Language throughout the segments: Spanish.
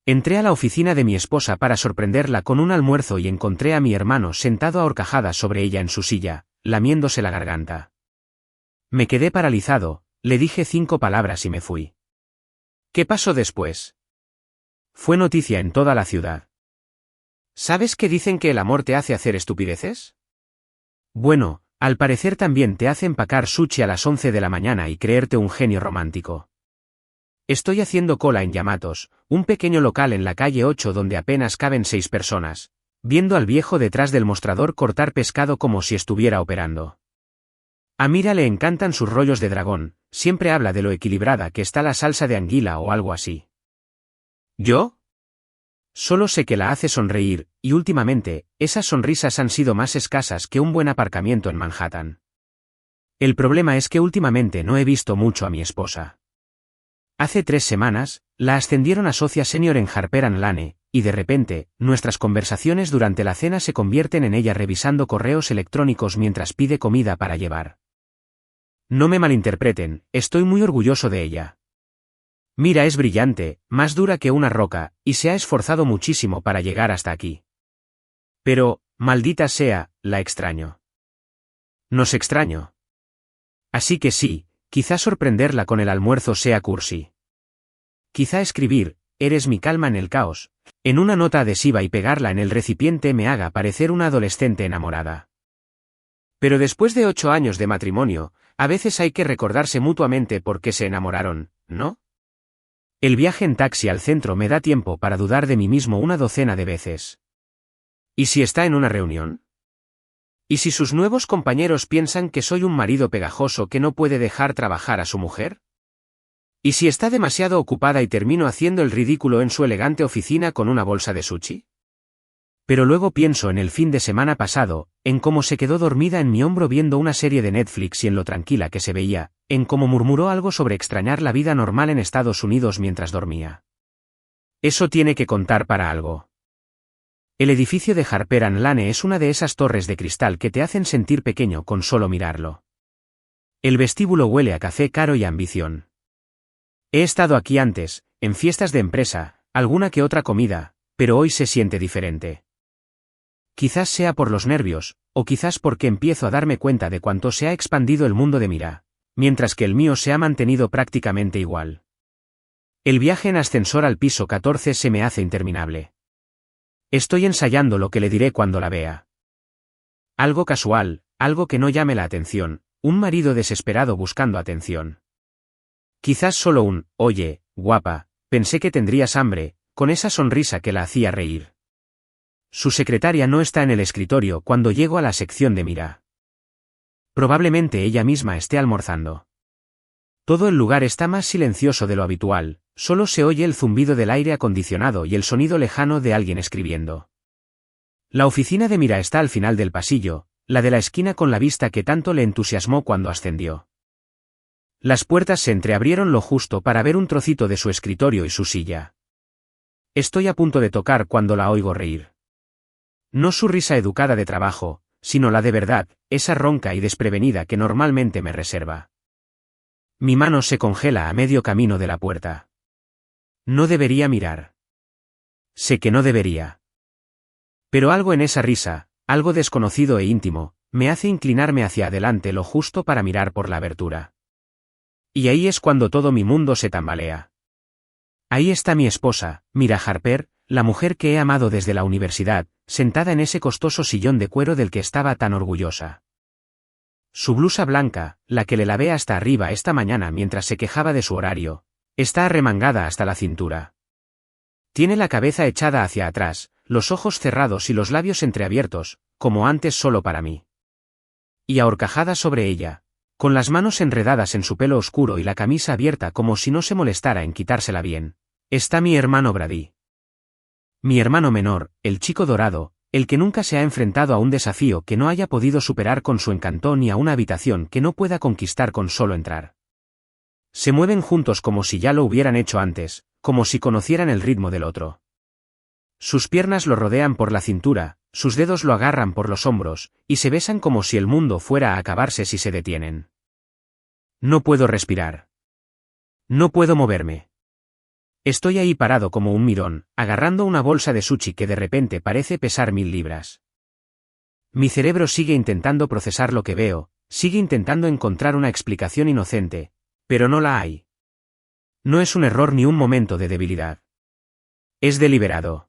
Entré a la oficina de mi esposa para sorprenderla con un almuerzo y encontré a mi hermano sentado a horcajadas sobre ella en su silla, lamiéndose la garganta. Me quedé paralizado, le dije 5 palabras y me fui. ¿Qué pasó después? Fue noticia en toda la ciudad. ¿Sabes que dicen que el amor te hace hacer estupideces? Bueno, al parecer también te hace empacar sushi a las 11 de la mañana y creerte un genio romántico. Estoy haciendo cola en Yamatos, un pequeño local en la calle 8 donde apenas caben 6 personas, viendo al viejo detrás del mostrador cortar pescado como si estuviera operando. A Mira le encantan sus rollos de dragón, siempre habla de lo equilibrada que está la salsa de anguila o algo así. ¿Yo? Solo sé que la hace sonreír, y últimamente, esas sonrisas han sido más escasas que un buen aparcamiento en Manhattan. El problema es que últimamente no he visto mucho a mi esposa. Hace 3 semanas, la ascendieron a socia senior en Harper & Lane, y de repente, nuestras conversaciones durante la cena se convierten en ella revisando correos electrónicos mientras pide comida para llevar. No me malinterpreten, estoy muy orgulloso de ella. Mira, es brillante, más dura que una roca, y se ha esforzado muchísimo para llegar hasta aquí. Pero, maldita sea, la extraño. Nos extraño. Así que sí, quizá sorprenderla con el almuerzo sea cursi. Quizá escribir, eres mi calma en el caos, en una nota adhesiva y pegarla en el recipiente me haga parecer una adolescente enamorada. Pero después de 8 años de matrimonio, a veces hay que recordarse mutuamente por qué se enamoraron, ¿no? El viaje en taxi al centro me da tiempo para dudar de mí mismo una docena de veces. ¿Y si está en una reunión? ¿Y si sus nuevos compañeros piensan que soy un marido pegajoso que no puede dejar trabajar a su mujer? ¿Y si está demasiado ocupada y termino haciendo el ridículo en su elegante oficina con una bolsa de sushi? Pero luego pienso en el fin de semana pasado, en cómo se quedó dormida en mi hombro viendo una serie de Netflix y en lo tranquila que se veía, en cómo murmuró algo sobre extrañar la vida normal en Estados Unidos mientras dormía. Eso tiene que contar para algo. El edificio de Harper & Lane es una de esas torres de cristal que te hacen sentir pequeño con solo mirarlo. El vestíbulo huele a café caro y a ambición. He estado aquí antes, en fiestas de empresa, alguna que otra comida, pero hoy se siente diferente. Quizás sea por los nervios, o quizás porque empiezo a darme cuenta de cuánto se ha expandido el mundo de Mira, mientras que el mío se ha mantenido prácticamente igual. El viaje en ascensor al piso 14 se me hace interminable. Estoy ensayando lo que le diré cuando la vea. Algo casual, algo que no llame la atención, un marido desesperado buscando atención. Quizás solo un, oye, guapa, pensé que tendrías hambre, con esa sonrisa que la hacía reír. Su secretaria no está en el escritorio cuando llego a la sección de Mira. Probablemente ella misma esté almorzando. Todo el lugar está más silencioso de lo habitual, solo se oye el zumbido del aire acondicionado y el sonido lejano de alguien escribiendo. La oficina de Mira está al final del pasillo, la de la esquina con la vista que tanto le entusiasmó cuando ascendió. Las puertas se entreabrieron lo justo para ver un trocito de su escritorio y su silla. Estoy a punto de tocar cuando la oigo reír. No su risa educada de trabajo, sino la de verdad, esa ronca y desprevenida que normalmente me reserva. Mi mano se congela a medio camino de la puerta. No debería mirar. Sé que no debería. Pero algo en esa risa, algo desconocido e íntimo, me hace inclinarme hacia adelante lo justo para mirar por la abertura. Y ahí es cuando todo mi mundo se tambalea. Ahí está mi esposa, Mira Harper, la mujer que he amado desde la universidad, sentada en ese costoso sillón de cuero del que estaba tan orgullosa. Su blusa blanca, la que le lavé hasta arriba esta mañana mientras se quejaba de su horario, está arremangada hasta la cintura. Tiene la cabeza echada hacia atrás, los ojos cerrados y los labios entreabiertos, como antes solo para mí. Y ahorcajada sobre ella, con las manos enredadas en su pelo oscuro y la camisa abierta como si no se molestara en quitársela bien, está mi hermano Brady. Mi hermano menor, el chico dorado, el que nunca se ha enfrentado a un desafío que no haya podido superar con su encanto ni a una habitación que no pueda conquistar con solo entrar. Se mueven juntos como si ya lo hubieran hecho antes, como si conocieran el ritmo del otro. Sus piernas lo rodean por la cintura, sus dedos lo agarran por los hombros, y se besan como si el mundo fuera a acabarse si se detienen. No puedo respirar. No puedo moverme. Estoy ahí parado como un mirón, agarrando una bolsa de sushi que de repente parece pesar 1000 libras. Mi cerebro sigue intentando procesar lo que veo, sigue intentando encontrar una explicación inocente, pero no la hay. No es un error ni un momento de debilidad. Es deliberado.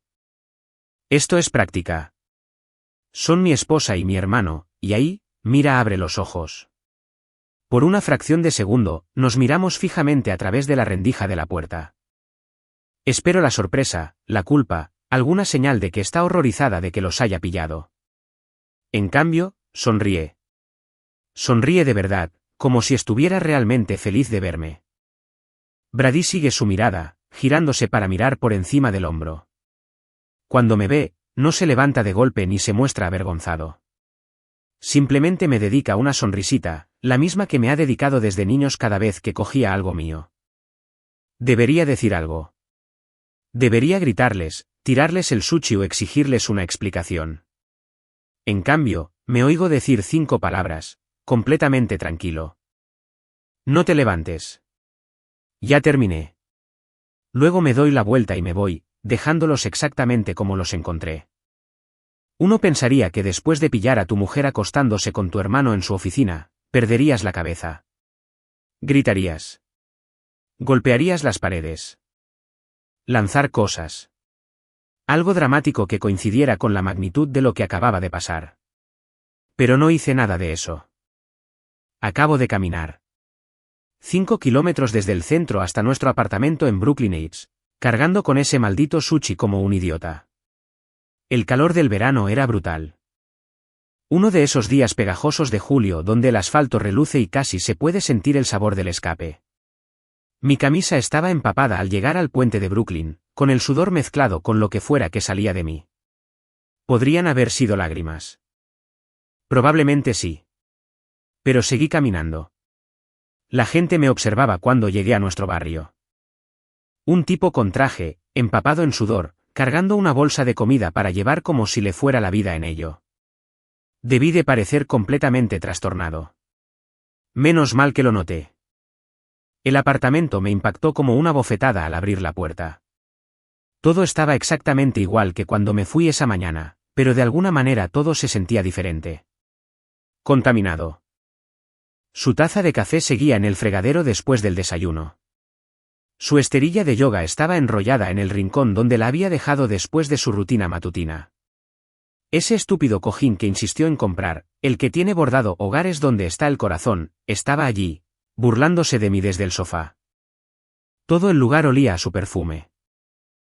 Esto es práctica. Son mi esposa y mi hermano, y ahí, Mira abre los ojos. Por una fracción de segundo, nos miramos fijamente a través de la rendija de la puerta. Espero la sorpresa, la culpa, alguna señal de que está horrorizada de que los haya pillado. En cambio, sonríe. Sonríe de verdad, como si estuviera realmente feliz de verme. Brady sigue su mirada, girándose para mirar por encima del hombro. Cuando me ve, no se levanta de golpe ni se muestra avergonzado. Simplemente me dedica una sonrisita, la misma que me ha dedicado desde niños cada vez que cogía algo mío. Debería decir algo. Debería gritarles, tirarles el sushi o exigirles una explicación. En cambio, me oigo decir 5 palabras, completamente tranquilo. No te levantes. Ya terminé. Luego me doy la vuelta y me voy, dejándolos exactamente como los encontré. Uno pensaría que después de pillar a tu mujer acostándose con tu hermano en su oficina, perderías la cabeza. Gritarías. Golpearías las paredes. Lanzar cosas. Algo dramático que coincidiera con la magnitud de lo que acababa de pasar. Pero no hice nada de eso. Acabo de caminar 5 kilómetros desde el centro hasta nuestro apartamento en Brooklyn Heights, cargando con ese maldito sushi como un idiota. El calor del verano era brutal. Uno de esos días pegajosos de julio donde el asfalto reluce y casi se puede sentir el sabor del escape. Mi camisa estaba empapada al llegar al puente de Brooklyn, con el sudor mezclado con lo que fuera que salía de mí. ¿Podrían haber sido lágrimas? Probablemente sí. Pero seguí caminando. La gente me observaba cuando llegué a nuestro barrio. Un tipo con traje, empapado en sudor, cargando una bolsa de comida para llevar como si le fuera la vida en ello. Debí de parecer completamente trastornado. Menos mal que lo noté. El apartamento me impactó como una bofetada al abrir la puerta. Todo estaba exactamente igual que cuando me fui esa mañana, pero de alguna manera todo se sentía diferente. Contaminado. Su taza de café seguía en el fregadero después del desayuno. Su esterilla de yoga estaba enrollada en el rincón donde la había dejado después de su rutina matutina. Ese estúpido cojín que insistió en comprar, el que tiene bordado "Hogares donde está el corazón", estaba allí, burlándose de mí desde el sofá. Todo el lugar olía a su perfume.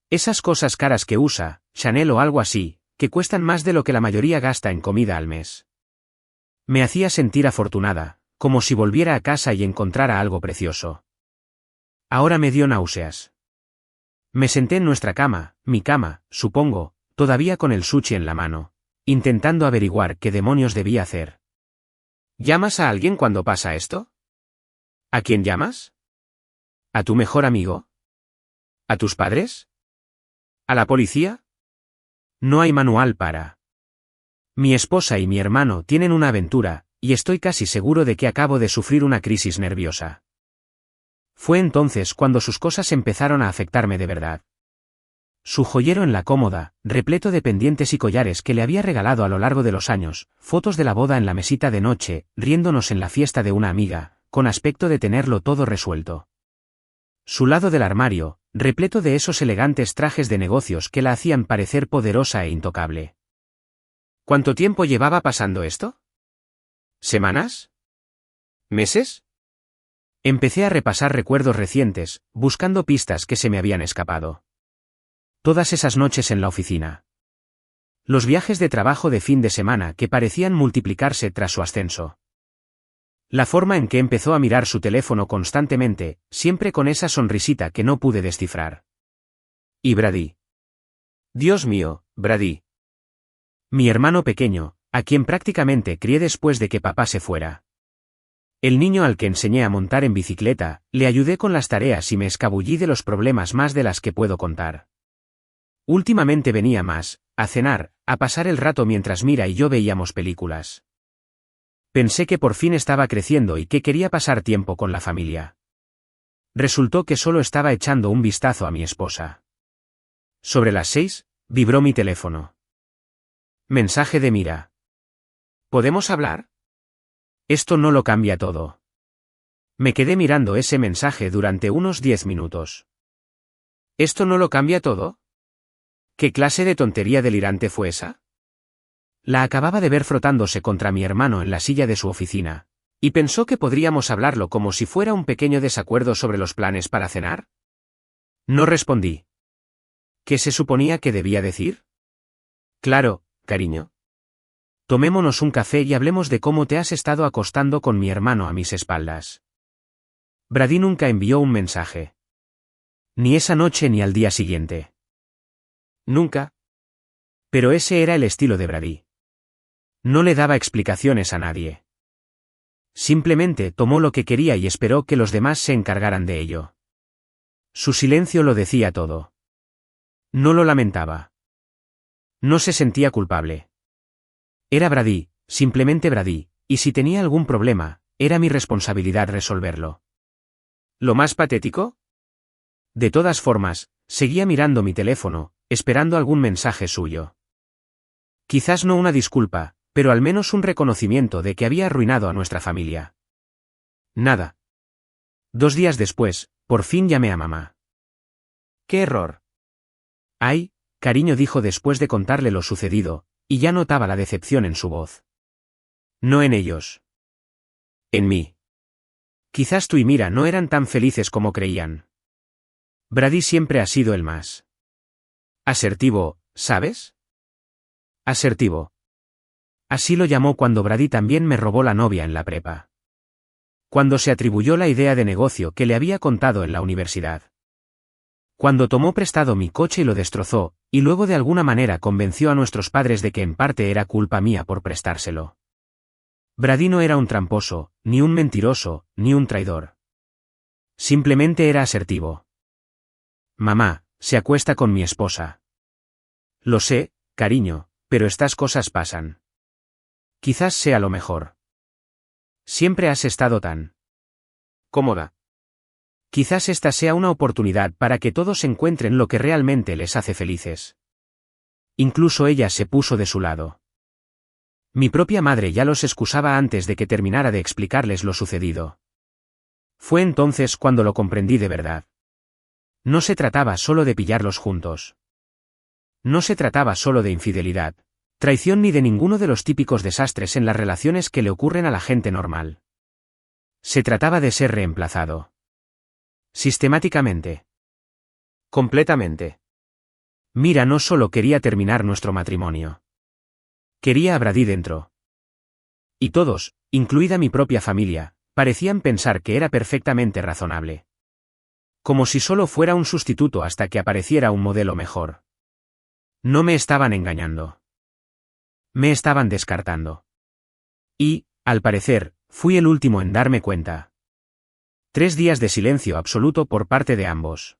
Esas cosas caras que usa, Chanel o algo así, que cuestan más de lo que la mayoría gasta en comida al mes. Me hacía sentir afortunada, como si volviera a casa y encontrara algo precioso. Ahora me dio náuseas. Me senté en nuestra cama, mi cama, supongo, todavía con el sushi en la mano, intentando averiguar qué demonios debía hacer. ¿Llamas a alguien cuando pasa esto? ¿A quién llamas? ¿A tu mejor amigo? ¿A tus padres? ¿A la policía? No hay manual para. Mi esposa y mi hermano tienen una aventura, y estoy casi seguro de que acabo de sufrir una crisis nerviosa. Fue entonces cuando sus cosas empezaron a afectarme de verdad. Su joyero en la cómoda, repleto de pendientes y collares que le había regalado a lo largo de los años, fotos de la boda en la mesita de noche, riéndonos en la fiesta de una amiga, con aspecto de tenerlo todo resuelto. Su lado del armario, repleto de esos elegantes trajes de negocios que la hacían parecer poderosa e intocable. ¿Cuánto tiempo llevaba pasando esto? ¿Semanas? ¿Meses? Empecé a repasar recuerdos recientes, buscando pistas que se me habían escapado. Todas esas noches en la oficina. Los viajes de trabajo de fin de semana que parecían multiplicarse tras su ascenso. La forma en que empezó a mirar su teléfono constantemente, siempre con esa sonrisita que no pude descifrar. Y Brady. Dios mío, Brady. Mi hermano pequeño, a quien prácticamente crié después de que papá se fuera. El niño al que enseñé a montar en bicicleta, le ayudé con las tareas y me escabullí de los problemas más de las que puedo contar. Últimamente venía más, a cenar, a pasar el rato mientras Mira y yo veíamos películas. Pensé que por fin estaba creciendo y que quería pasar tiempo con la familia. Resultó que solo estaba echando un vistazo a mi esposa. Sobre las 6, vibró mi teléfono. Mensaje de Mira. ¿Podemos hablar? Esto no lo cambia todo. Me quedé mirando ese mensaje durante unos 10 minutos. ¿Esto no lo cambia todo? ¿Qué clase de tontería delirante fue esa? La acababa de ver frotándose contra mi hermano en la silla de su oficina, y pensó que podríamos hablarlo como si fuera un pequeño desacuerdo sobre los planes para cenar. No respondí. ¿Qué se suponía que debía decir? Claro, cariño. Tomémonos un café y hablemos de cómo te has estado acostando con mi hermano a mis espaldas. Brady nunca envió un mensaje. Ni esa noche ni al día siguiente. Nunca. Pero ese era el estilo de Brady. No le daba explicaciones a nadie. Simplemente tomó lo que quería y esperó que los demás se encargaran de ello. Su silencio lo decía todo. No lo lamentaba. No se sentía culpable. Era Brady, simplemente Brady, y si tenía algún problema, era mi responsabilidad resolverlo. ¿Lo más patético? De todas formas, seguía mirando mi teléfono, esperando algún mensaje suyo. Quizás no una disculpa, pero al menos un reconocimiento de que había arruinado a nuestra familia. Nada. 2 días después, por fin llamé a mamá. ¡Qué error! Ay, cariño, dijo después de contarle lo sucedido, y ya notaba la decepción en su voz. No en ellos. En mí. Quizás tú y Mira no eran tan felices como creían. Brady siempre ha sido el más asertivo, ¿sabes? Asertivo. Así lo llamó cuando Brady también me robó la novia en la prepa. Cuando se atribuyó la idea de negocio que le había contado en la universidad. Cuando tomó prestado mi coche y lo destrozó, y luego de alguna manera convenció a nuestros padres de que en parte era culpa mía por prestárselo. Brady no era un tramposo, ni un mentiroso, ni un traidor. Simplemente era asertivo. Mamá, se acuesta con mi esposa. Lo sé, cariño, pero estas cosas pasan. Quizás sea lo mejor. Siempre has estado tan cómoda. Quizás esta sea una oportunidad para que todos encuentren lo que realmente les hace felices. Incluso ella se puso de su lado. Mi propia madre ya los excusaba antes de que terminara de explicarles lo sucedido. Fue entonces cuando lo comprendí de verdad. No se trataba solo de pillarlos juntos. No se trataba solo de infidelidad, traición ni de ninguno de los típicos desastres en las relaciones que le ocurren a la gente normal. Se trataba de ser reemplazado. Sistemáticamente. Completamente. Mira no solo quería terminar nuestro matrimonio. Quería a Brady dentro. Y todos, incluida mi propia familia, parecían pensar que era perfectamente razonable. Como si solo fuera un sustituto hasta que apareciera un modelo mejor. No me estaban engañando. Me estaban descartando. Y, al parecer, fui el último en darme cuenta. 3 días de silencio absoluto por parte de ambos.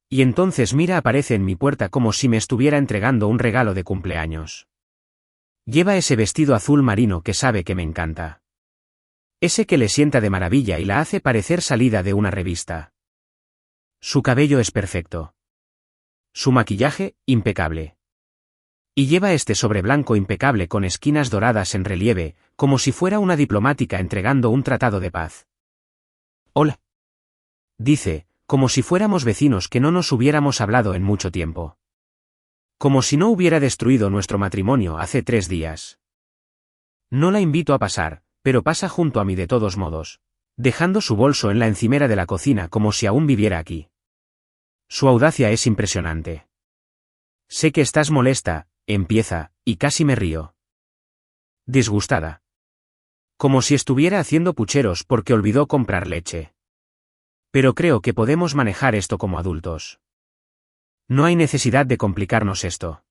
Y entonces Mira aparece en mi puerta como si me estuviera entregando un regalo de cumpleaños. Lleva ese vestido azul marino que sabe que me encanta. Ese que le sienta de maravilla y la hace parecer salida de una revista. Su cabello es perfecto. Su maquillaje, impecable. Y lleva este sobre blanco impecable con esquinas doradas en relieve, como si fuera una diplomática entregando un tratado de paz. Hola. Dice, como si fuéramos vecinos que no nos hubiéramos hablado en mucho tiempo. Como si no hubiera destruido nuestro matrimonio hace 3 días. No la invito a pasar, pero pasa junto a mí de todos modos, dejando su bolso en la encimera de la cocina como si aún viviera aquí. Su audacia es impresionante. Sé que estás molesta, empieza, y casi me río. Disgustada. Como si estuviera haciendo pucheros porque olvidó comprar leche. Pero creo que podemos manejar esto como adultos. No hay necesidad de complicarnos esto.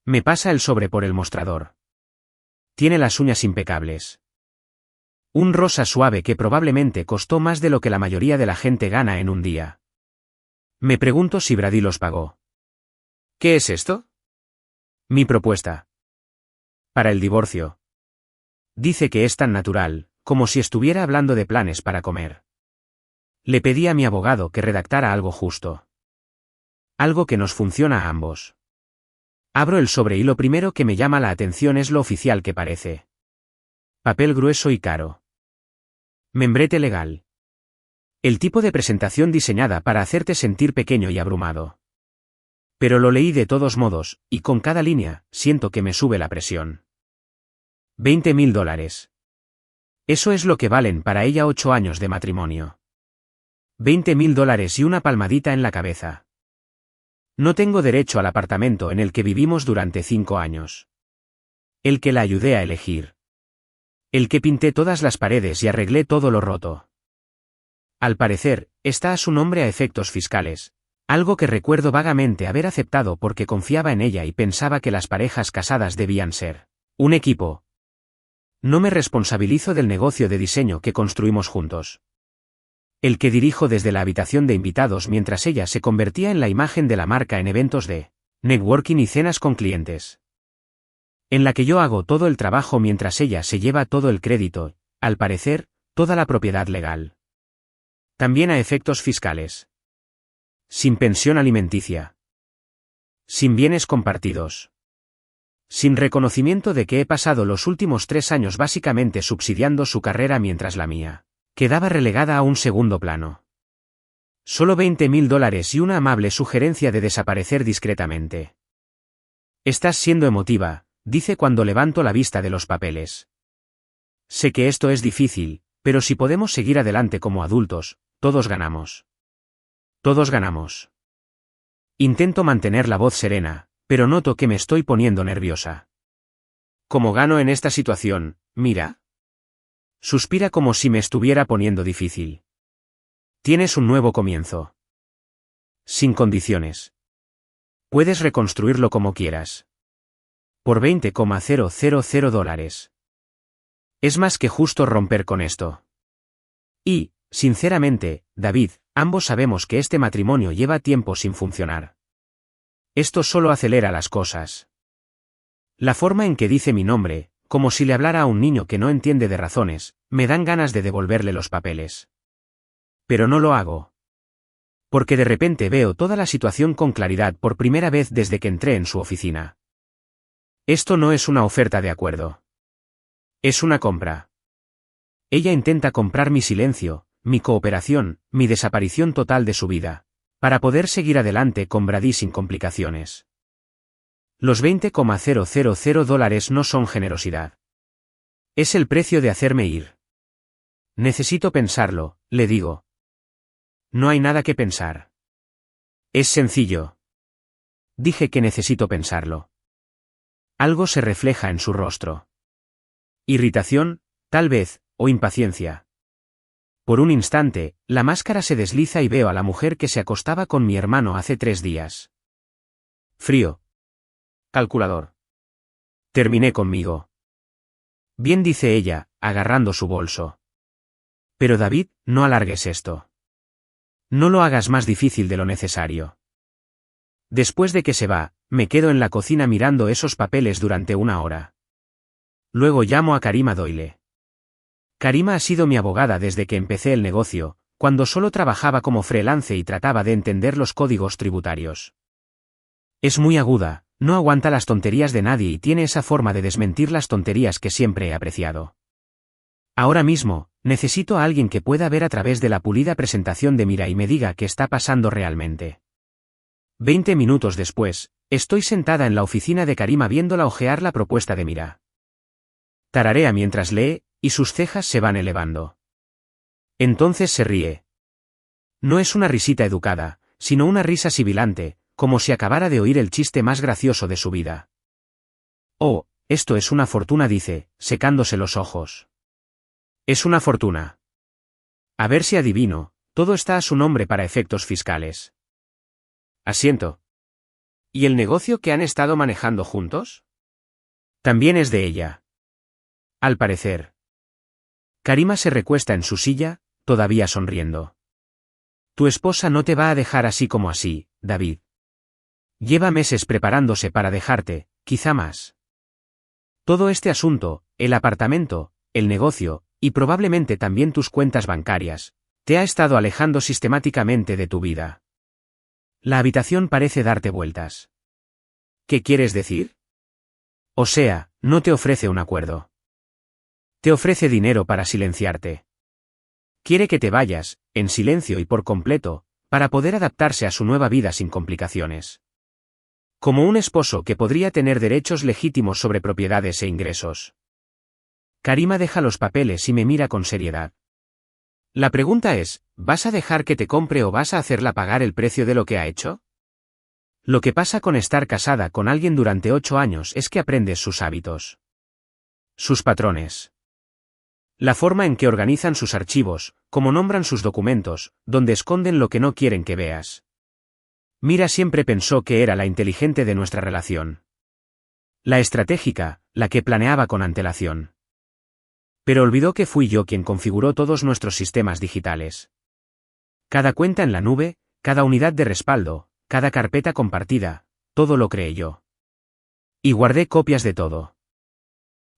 Me pasa el sobre por el mostrador. Tiene las uñas impecables. Un rosa suave que probablemente costó más de lo que la mayoría de la gente gana en un día. Me pregunto si Brady los pagó. ¿Qué es esto? Mi propuesta. Para el divorcio. Dice que es tan natural, como si estuviera hablando de planes para comer. Le pedí a mi abogado que redactara algo justo. Algo que nos funciona a ambos. Abro el sobre y lo primero que me llama la atención es lo oficial que parece. Papel grueso y caro. Membrete legal. El tipo de presentación diseñada para hacerte sentir pequeño y abrumado. Pero lo leí de todos modos, y con cada línea, siento que me sube la presión. $20.000. Eso es lo que valen para ella 8 años de matrimonio. $20.000 y una palmadita en la cabeza. No tengo derecho al apartamento en el que vivimos durante 5 años. El que la ayudé a elegir. El que pinté todas las paredes y arreglé todo lo roto. Al parecer, está a su nombre a efectos fiscales, algo que recuerdo vagamente haber aceptado porque confiaba en ella y pensaba que las parejas casadas debían ser un equipo. No me responsabilizo del negocio de diseño que construimos juntos. El que dirijo desde la habitación de invitados mientras ella se convertía en la imagen de la marca en eventos de networking y cenas con clientes. En la que yo hago todo el trabajo mientras ella se lleva todo el crédito, al parecer, toda la propiedad legal. También a efectos fiscales. Sin pensión alimenticia. Sin bienes compartidos. Sin reconocimiento de que he pasado los últimos 3 años básicamente subsidiando su carrera mientras la mía quedaba relegada a un segundo plano. Solo $20.000 y una amable sugerencia de desaparecer discretamente. Estás siendo emotiva, dice cuando levanto la vista de los papeles. Sé que esto es difícil, pero si podemos seguir adelante como adultos, todos ganamos. Todos ganamos. Intento mantener la voz serena, pero noto que me estoy poniendo nerviosa. ¿Cómo gano en esta situación, Mira? Suspira como si me estuviera poniendo difícil. Tienes un nuevo comienzo. Sin condiciones. Puedes reconstruirlo como quieras. Por $20.000. Es más que justo romper con esto. Y, sinceramente, David, ambos sabemos que este matrimonio lleva tiempo sin funcionar. Esto solo acelera las cosas. La forma en que dice mi nombre, como si le hablara a un niño que no entiende de razones, me dan ganas de devolverle los papeles. Pero no lo hago. Porque de repente veo toda la situación con claridad por primera vez desde que entré en su oficina. Esto no es una oferta de acuerdo. Es una compra. Ella intenta comprar mi silencio, mi cooperación, mi desaparición total de su vida, para poder seguir adelante con Brady sin complicaciones. Los $20.000 no son generosidad. Es el precio de hacerme ir. Necesito pensarlo, le digo. No hay nada que pensar. Es sencillo. Dije que necesito pensarlo. Algo se refleja en su rostro. Irritación, tal vez, o impaciencia. Por un instante, la máscara se desliza y veo a la mujer que se acostaba con mi hermano hace 3 días. Frío. Calculador. Terminé conmigo. Bien, dice ella, agarrando su bolso. Pero David, no alargues esto. No lo hagas más difícil de lo necesario. Después de que se va, me quedo en la cocina mirando esos papeles durante 1 hora. Luego llamo a Karima Doyle. Karima ha sido mi abogada desde que empecé el negocio, cuando solo trabajaba como freelance y trataba de entender los códigos tributarios. Es muy aguda, no aguanta las tonterías de nadie y tiene esa forma de desmentir las tonterías que siempre he apreciado. Ahora mismo, necesito a alguien que pueda ver a través de la pulida presentación de Mira y me diga qué está pasando realmente. 20 minutos después, estoy sentada en la oficina de Karima viéndola hojear la propuesta de Mira. Tararea mientras lee, y sus cejas se van elevando. Entonces se ríe. No es una risita educada, sino una risa sibilante, como si acabara de oír el chiste más gracioso de su vida. Oh, esto es una fortuna, dice, secándose los ojos. Es una fortuna. A ver si adivino, todo está a su nombre para efectos fiscales. Asiento. ¿Y el negocio que han estado manejando juntos? También es de ella. Al parecer. Karima se recuesta en su silla, todavía sonriendo. Tu esposa no te va a dejar así como así, David. Lleva meses preparándose para dejarte, quizá más. Todo este asunto, el apartamento, el negocio, y probablemente también tus cuentas bancarias, Te ha estado alejando sistemáticamente de tu vida. La habitación parece darte vueltas. ¿Qué quieres decir? O sea, no te ofrece un acuerdo. Te ofrece dinero para silenciarte. Quiere que te vayas, en silencio y por completo, para poder adaptarse a su nueva vida sin complicaciones. Como un esposo que podría tener derechos legítimos sobre propiedades e ingresos. Karima deja los papeles y me mira con seriedad. La pregunta es, ¿vas a dejar que te compre o vas a hacerla pagar el precio de lo que ha hecho? Lo que pasa con estar casada con alguien durante 8 años es que aprendes sus hábitos. Sus patrones. La forma en que organizan sus archivos, cómo nombran sus documentos, donde esconden lo que no quieren que veas. Mira siempre pensó que era la inteligente de nuestra relación. La estratégica, la que planeaba con antelación. Pero olvidó que fui yo quien configuró todos nuestros sistemas digitales. Cada cuenta en la nube, cada unidad de respaldo, cada carpeta compartida, todo lo creé yo. Y guardé copias de todo.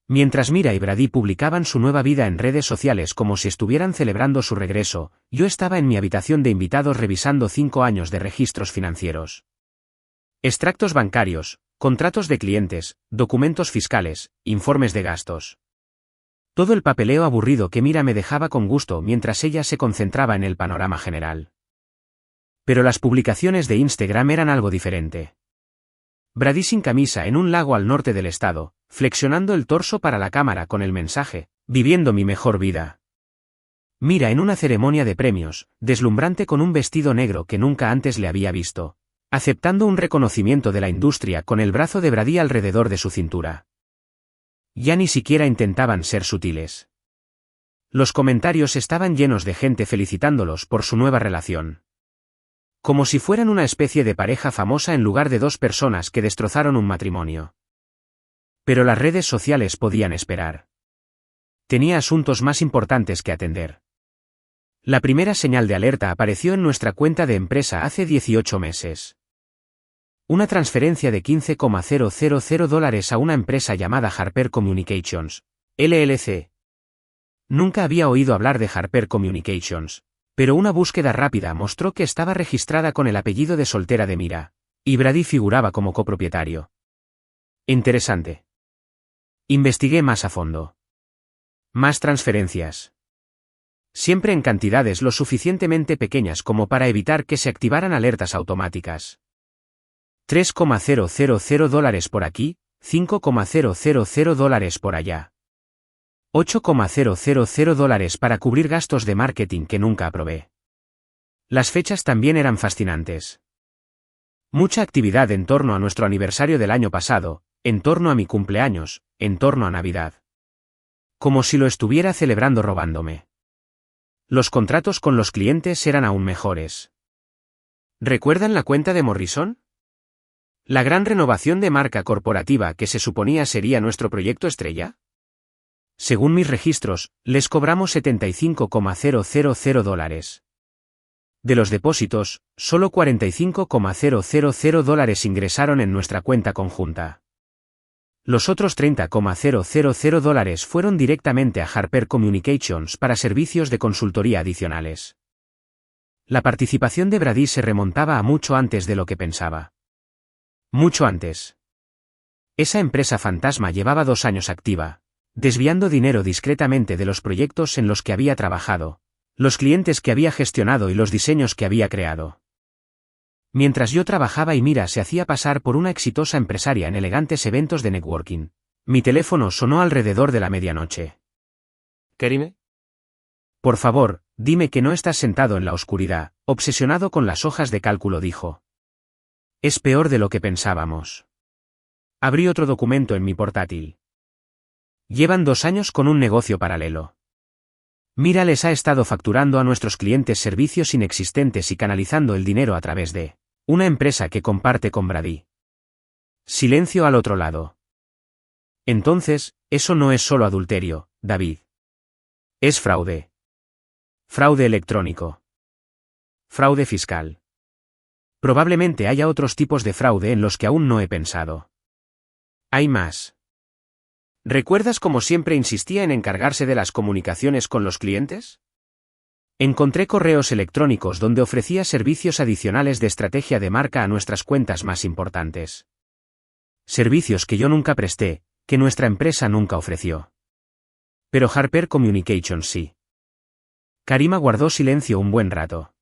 Mientras Mira y Brady publicaban su nueva vida en redes sociales como si estuvieran celebrando su regreso, yo estaba en mi habitación de invitados revisando 5 años de registros financieros. Extractos bancarios, contratos de clientes, documentos fiscales, informes de gastos. Todo el papeleo aburrido que Mira me dejaba con gusto mientras ella se concentraba en el panorama general. Pero las publicaciones de Instagram eran algo diferente. Brady sin camisa en un lago al norte del estado, flexionando el torso para la cámara con el mensaje, viviendo mi mejor vida. Mira en una ceremonia de premios, deslumbrante con un vestido negro que nunca antes le había visto, aceptando un reconocimiento de la industria con el brazo de Brady alrededor de su cintura. Ya ni siquiera intentaban ser sutiles. Los comentarios estaban llenos de gente felicitándolos por su nueva relación. Como si fueran una especie de pareja famosa en lugar de 2 personas que destrozaron un matrimonio. Pero las redes sociales podían esperar. Tenía asuntos más importantes que atender. La primera señal de alerta apareció en nuestra cuenta de empresa hace 18 meses. Una transferencia de $15,000 a una empresa llamada Harper Communications, LLC. Nunca había oído hablar de Harper Communications, pero una búsqueda rápida mostró que estaba registrada con el apellido de soltera de Mira, y Brady figuraba como copropietario. Interesante. Investigué más a fondo. Más transferencias. Siempre en cantidades lo suficientemente pequeñas como para evitar que se activaran alertas automáticas. $3,000 por aquí, $5,000 por allá. $8,000 para cubrir gastos de marketing que nunca aprobé. Las fechas también eran fascinantes. Mucha actividad en torno a nuestro aniversario del año pasado, en torno a mi cumpleaños, en torno a Navidad. Como si lo estuviera celebrando robándome. Los contratos con los clientes eran aún mejores. ¿Recuerdan la cuenta de Morrison? ¿La gran renovación de marca corporativa que se suponía sería nuestro proyecto estrella? Según mis registros, les cobramos $75,000. De los depósitos, solo $45,000 ingresaron en nuestra cuenta conjunta. Los otros $30,000 fueron directamente a Harper Communications para servicios de consultoría adicionales. La participación de Brady se remontaba a mucho antes de lo que pensaba. Mucho antes. Esa empresa fantasma llevaba 2 años activa, desviando dinero discretamente de los proyectos en los que había trabajado, los clientes que había gestionado y los diseños que había creado. Mientras yo trabajaba y Mira se hacía pasar por una exitosa empresaria en elegantes eventos de networking, mi teléfono sonó alrededor de la medianoche. ¿Karime? Por favor, dime que no estás sentado en la oscuridad, obsesionado con las hojas de cálculo, dijo. Es peor de lo que pensábamos. Abrí otro documento en mi portátil. Llevan 2 años con un negocio paralelo. Mira les ha estado facturando a nuestros clientes servicios inexistentes y canalizando el dinero a través de una empresa que comparte con Brady. Silencio al otro lado. Entonces, eso no es solo adulterio, David. Es fraude. Fraude electrónico. Fraude fiscal. Probablemente haya otros tipos de fraude en los que aún no he pensado. Hay más. ¿Recuerdas cómo siempre insistía en encargarse de las comunicaciones con los clientes? Encontré correos electrónicos donde ofrecía servicios adicionales de estrategia de marca a nuestras cuentas más importantes. Servicios que yo nunca presté, que nuestra empresa nunca ofreció. Pero Harper Communications sí. Karima guardó silencio un buen rato.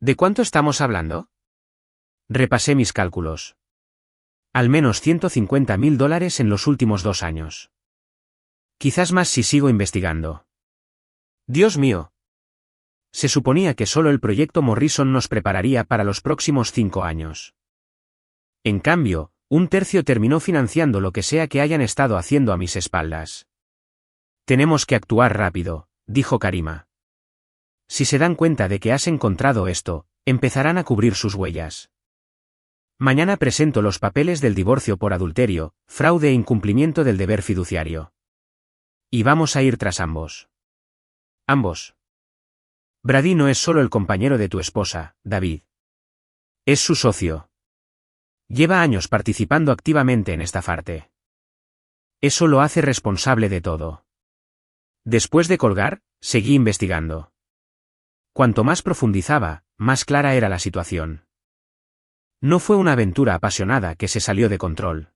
¿De cuánto estamos hablando? Repasé mis cálculos. Al menos $150.000 en los últimos 2 años. Quizás más si sigo investigando. Dios mío. Se suponía que solo el proyecto Morrison nos prepararía para los próximos 5 años. En cambio, 1/3 terminó financiando lo que sea que hayan estado haciendo a mis espaldas. Tenemos que actuar rápido, dijo Karima. Si se dan cuenta de que has encontrado esto, empezarán a cubrir sus huellas. Mañana presento los papeles del divorcio por adulterio, fraude e incumplimiento del deber fiduciario. Y vamos a ir tras ambos. Ambos. Brady no es solo el compañero de tu esposa, David. Es su socio. Lleva años participando activamente en estafarte. Eso lo hace responsable de todo. Después de colgar, seguí investigando. Cuanto más profundizaba, más clara era la situación. No fue una aventura apasionada que se salió de control.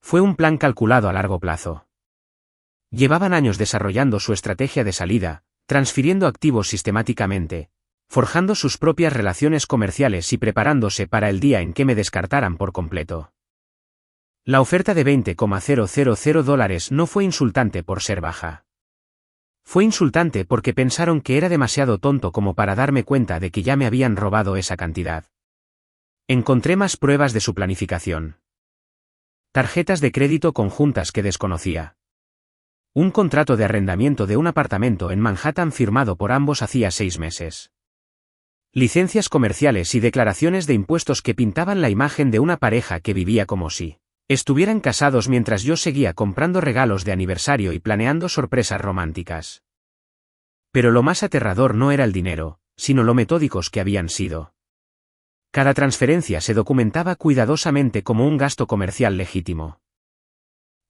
Fue un plan calculado a largo plazo. Llevaban años desarrollando su estrategia de salida, transfiriendo activos sistemáticamente, forjando sus propias relaciones comerciales y preparándose para el día en que me descartaran por completo. La oferta de $20,000 no fue insultante por ser baja. Fue insultante porque pensaron que era demasiado tonto como para darme cuenta de que ya me habían robado esa cantidad. Encontré más pruebas de su planificación. Tarjetas de crédito conjuntas que desconocía. Un contrato de arrendamiento de un apartamento en Manhattan firmado por ambos hacía 6 meses. Licencias comerciales y declaraciones de impuestos que pintaban la imagen de una pareja que vivía como si estuvieran casados mientras yo seguía comprando regalos de aniversario y planeando sorpresas románticas. Pero lo más aterrador no era el dinero, sino lo metódicos que habían sido. Cada transferencia se documentaba cuidadosamente como un gasto comercial legítimo.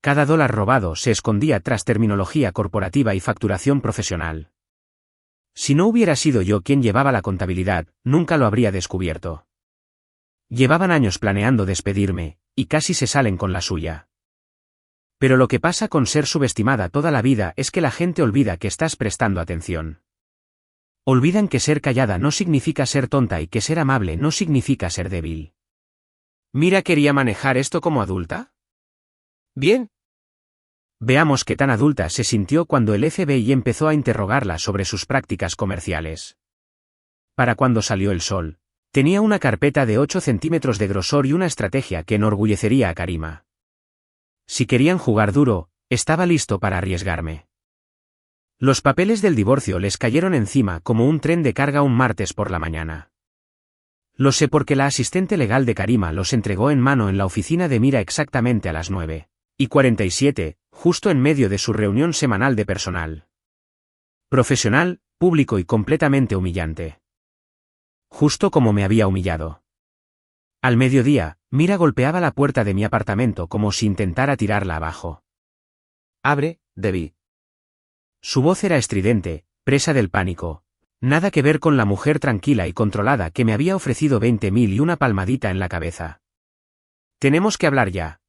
Cada dólar robado se escondía tras terminología corporativa y facturación profesional. Si no hubiera sido yo quien llevaba la contabilidad, nunca lo habría descubierto. Llevaban años planeando despedirme, y casi se salen con la suya. Pero lo que pasa con ser subestimada toda la vida es que la gente olvida que estás prestando atención. Olvidan que ser callada no significa ser tonta y que ser amable no significa ser débil. ¿Mira quería manejar esto como adulta? Bien. Veamos qué tan adulta se sintió cuando el FBI empezó a interrogarla sobre sus prácticas comerciales. Para cuando salió el sol, tenía una carpeta de 8 centímetros de grosor y una estrategia que enorgullecería a Karima. Si querían jugar duro, estaba listo para arriesgarme. Los papeles del divorcio les cayeron encima como un tren de carga un martes por la mañana. Lo sé porque la asistente legal de Karima los entregó en mano en la oficina de Mira exactamente a las 9:47, justo en medio de su reunión semanal de personal. Profesional, público y completamente humillante. Justo como me había humillado. Al mediodía, Mira golpeaba la puerta de mi apartamento como si intentara tirarla abajo. «Abre, Debbie». Su voz era estridente, presa del pánico. Nada que ver con la mujer tranquila y controlada que me había ofrecido 20.000 y una palmadita en la cabeza. «Tenemos que hablar ya».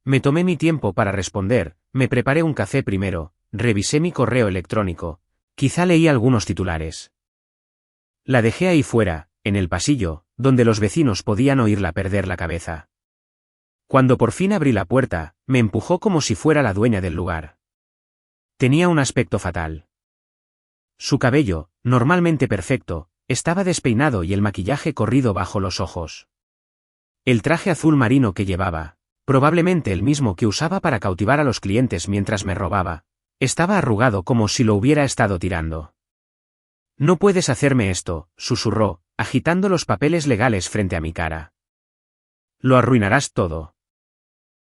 Me tomé mi tiempo para responder, me preparé un café primero, revisé mi correo electrónico, quizá leí algunos titulares. La dejé ahí fuera, en el pasillo, donde los vecinos podían oírla perder la cabeza. Cuando por fin abrí la puerta, me empujó como si fuera la dueña del lugar. Tenía un aspecto fatal. Su cabello, normalmente perfecto, estaba despeinado y el maquillaje corrido bajo los ojos. El traje azul marino que llevaba, probablemente el mismo que usaba para cautivar a los clientes mientras me robaba, estaba arrugado como si lo hubiera estado tirando. «No puedes hacerme esto», susurró, agitando los papeles legales frente a mi cara. «Lo arruinarás todo».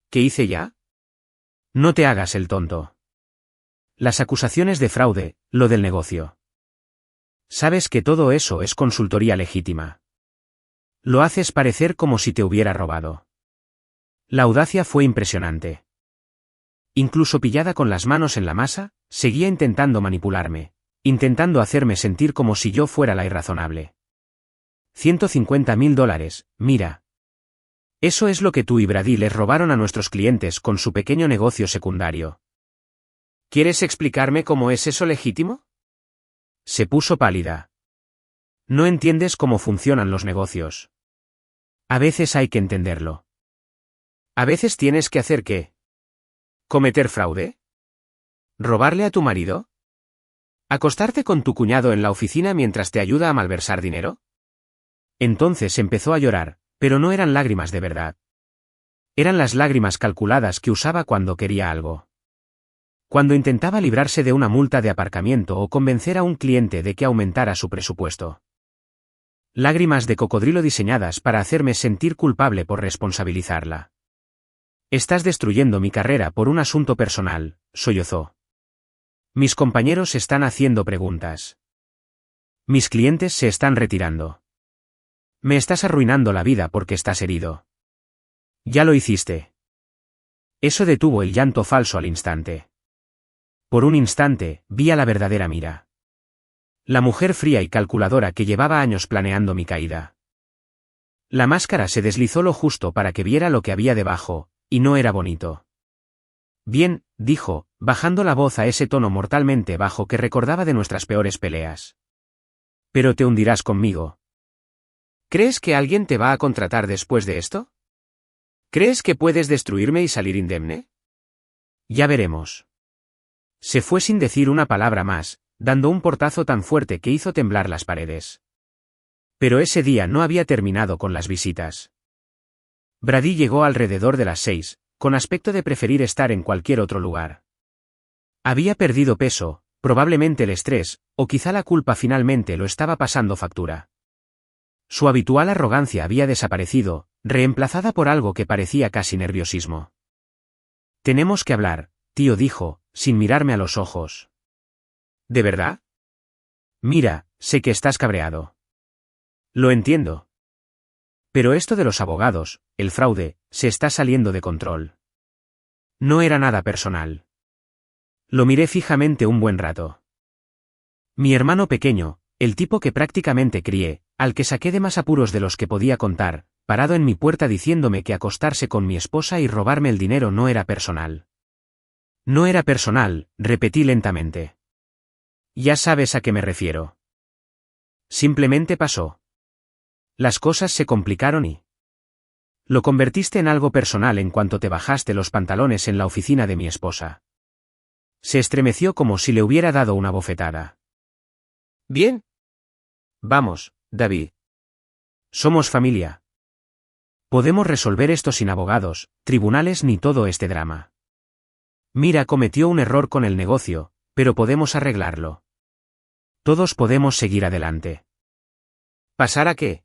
«¿Qué hice ya?» «No te hagas el tonto». «Las acusaciones de fraude, lo del negocio. Sabes que todo eso es consultoría legítima. Lo haces parecer como si te hubiera robado». La audacia fue impresionante. Incluso pillada con las manos en la masa, seguía intentando manipularme. intentando hacerme sentir como si yo fuera la irrazonable. $150.000, mira. Eso es lo que tú y Brady les robaron a nuestros clientes con su pequeño negocio secundario. ¿Quieres explicarme cómo es eso legítimo? Se puso pálida. No entiendes cómo funcionan los negocios. A veces hay que entenderlo. ¿A veces tienes que hacer qué? ¿Cometer fraude? ¿Robarle a tu marido? ¿Acostarte con tu cuñado en la oficina mientras te ayuda a malversar dinero? Entonces empezó a llorar, pero no eran lágrimas de verdad. Eran las lágrimas calculadas que usaba cuando quería algo. Cuando intentaba librarse de una multa de aparcamiento o convencer a un cliente de que aumentara su presupuesto. Lágrimas de cocodrilo diseñadas para hacerme sentir culpable por responsabilizarla. Estás destruyendo mi carrera por un asunto personal, sollozó. Mis compañeros están haciendo preguntas. Mis clientes se están retirando. Me estás arruinando la vida porque estás herido. Ya lo hiciste. Eso detuvo el llanto falso al instante. Por un instante, vi a la verdadera Mira. La mujer fría y calculadora que llevaba años planeando mi caída. La máscara se deslizó lo justo para que viera lo que había debajo, y no era bonito. Bien, dijo, bajando la voz a ese tono mortalmente bajo que recordaba de nuestras peores peleas. Pero te hundirás conmigo. ¿Crees que alguien te va a contratar después de esto? ¿Crees que puedes destruirme y salir indemne? Ya veremos. Se fue sin decir una palabra más, dando un portazo tan fuerte que hizo temblar las paredes. Pero ese día no había terminado con las visitas. Brady llegó alrededor de las 6, con aspecto de preferir estar en cualquier otro lugar. Había perdido peso, probablemente el estrés, o quizá la culpa finalmente lo estaba pasando factura. Su habitual arrogancia había desaparecido, reemplazada por algo que parecía casi nerviosismo. Tenemos que hablar, tío, dijo, sin mirarme a los ojos. ¿De verdad? Mira, sé que estás cabreado. Lo entiendo. Pero esto de los abogados, el fraude, se está saliendo de control. No era nada personal. Lo miré fijamente un buen rato. Mi hermano pequeño, el tipo que prácticamente crié, al que saqué de más apuros de los que podía contar, parado en mi puerta diciéndome que acostarse con mi esposa y robarme el dinero no era personal. No era personal, repetí lentamente. Ya sabes a qué me refiero. Simplemente pasó. Las cosas se complicaron y... Lo convertiste en algo personal en cuanto te bajaste los pantalones en la oficina de mi esposa. Se estremeció como si le hubiera dado una bofetada. Bien. Vamos, David. Somos familia. Podemos resolver esto sin abogados, tribunales ni todo este drama. Mira, cometió un error con el negocio, pero podemos arreglarlo. Todos podemos seguir adelante. ¿Pasar a qué?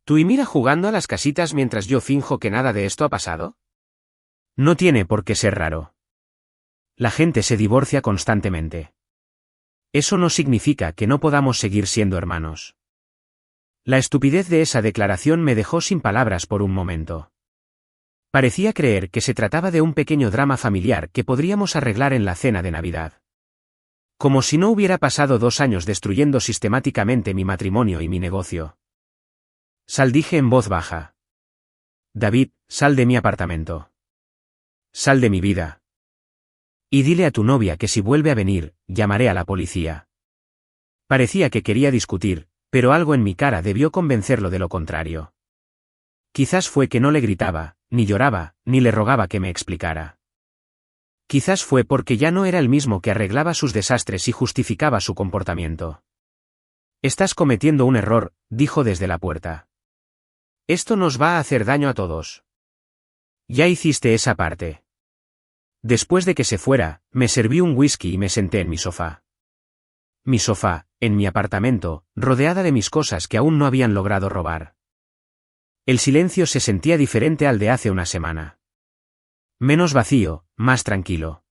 ¿Tú y Mira jugando a las casitas mientras yo finjo que nada de esto ha pasado? No tiene por qué ser raro. La gente se divorcia constantemente. Eso no significa que no podamos seguir siendo hermanos. La estupidez de esa declaración me dejó sin palabras por un momento. Parecía creer que se trataba de un pequeño drama familiar que podríamos arreglar en la cena de Navidad. Como si no hubiera pasado 2 años destruyendo sistemáticamente mi matrimonio y mi negocio. Sal, dije en voz baja. David, sal de mi apartamento. Sal de mi vida. Y dile a tu novia que si vuelve a venir, llamaré a la policía. Parecía que quería discutir, pero algo en mi cara debió convencerlo de lo contrario. Quizás fue que no le gritaba, ni lloraba, ni le rogaba que me explicara. Quizás fue porque ya no era el mismo que arreglaba sus desastres y justificaba su comportamiento. Estás cometiendo un error, dijo desde la puerta. Esto nos va a hacer daño a todos. Ya hiciste esa parte. Después de que se fuera, me serví un whisky y me senté en mi sofá. Mi sofá, en mi apartamento, rodeada de mis cosas que aún no habían logrado robar. El silencio se sentía diferente al de hace una semana. Menos vacío, más tranquilo.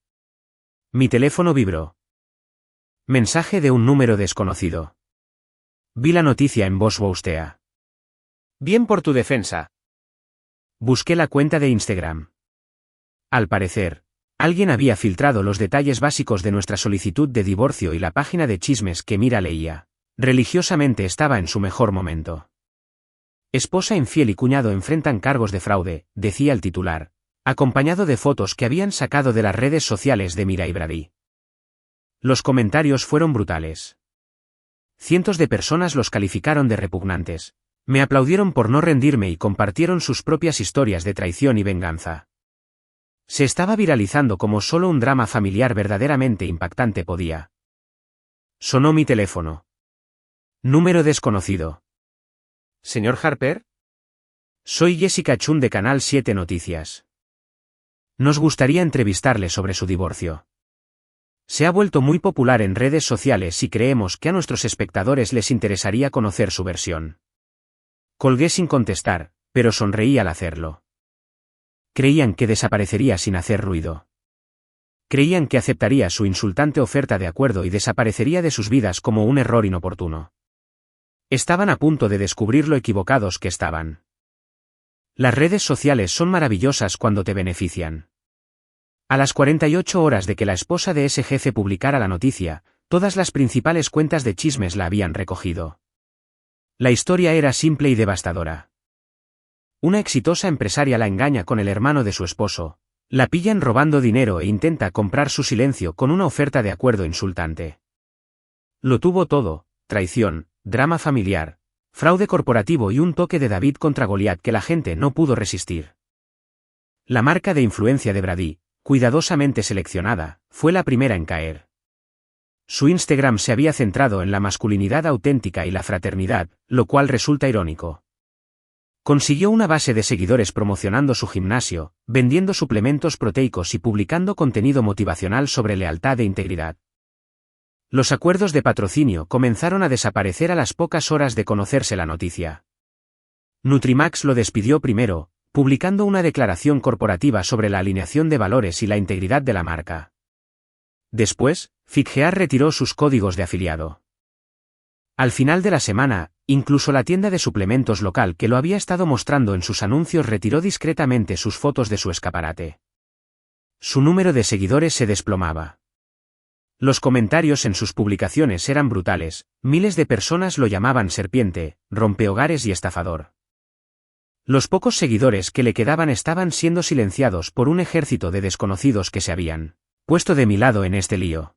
Mi teléfono vibró. Mensaje de un número desconocido. Vi la noticia en voz boostea. Bien por tu defensa. Busqué la cuenta de Instagram. Al parecer, Alguien había filtrado los detalles básicos de nuestra solicitud de divorcio y la página de chismes que Mira leía religiosamente estaba en su mejor momento. Esposa infiel y cuñado enfrentan cargos de fraude, decía el titular, acompañado de fotos que habían sacado de las redes sociales de Mira y Brady. Los comentarios fueron brutales. Cientos de personas los calificaron de repugnantes, me aplaudieron por no rendirme y compartieron sus propias historias de traición y venganza. Se estaba viralizando como solo un drama familiar verdaderamente impactante podía. Sonó mi teléfono. Número desconocido. ¿Señor Harper? Soy Jessica Chun de Canal 7 Noticias. Nos gustaría entrevistarle sobre su divorcio. Se ha vuelto muy popular en redes sociales y creemos que a nuestros espectadores les interesaría conocer su versión. Colgué sin contestar, pero sonreí al hacerlo. Creían que desaparecería sin hacer ruido. Creían que aceptaría su insultante oferta de acuerdo y desaparecería de sus vidas como un error inoportuno. Estaban a punto de descubrir lo equivocados que estaban. Las redes sociales son maravillosas cuando te benefician. A las 48 horas de que la esposa de ese jefe publicara la noticia, todas las principales cuentas de chismes la habían recogido. La historia era simple y devastadora. Una exitosa empresaria la engaña con el hermano de su esposo, la pillan robando dinero e intenta comprar su silencio con una oferta de acuerdo insultante. Lo tuvo todo: traición, drama familiar, fraude corporativo y un toque de David contra Goliat que la gente no pudo resistir. La marca de influencia de Brady, cuidadosamente seleccionada, fue la primera en caer. Su Instagram se había centrado en la masculinidad auténtica y la fraternidad, lo cual resulta irónico. Consiguió una base de seguidores promocionando su gimnasio, vendiendo suplementos proteicos y publicando contenido motivacional sobre lealtad e integridad. Los acuerdos de patrocinio comenzaron a desaparecer a las pocas horas de conocerse la noticia. Nutrimax lo despidió primero, publicando una declaración corporativa sobre la alineación de valores y la integridad de la marca. Después, Fitgear retiró sus códigos de afiliado. Al final de la semana, incluso la tienda de suplementos local que lo había estado mostrando en sus anuncios retiró discretamente sus fotos de su escaparate. Su número de seguidores se desplomaba. Los comentarios en sus publicaciones eran brutales, miles de personas lo llamaban serpiente, rompehogares y estafador. Los pocos seguidores que le quedaban estaban siendo silenciados por un ejército de desconocidos que se habían puesto de mi lado en este lío.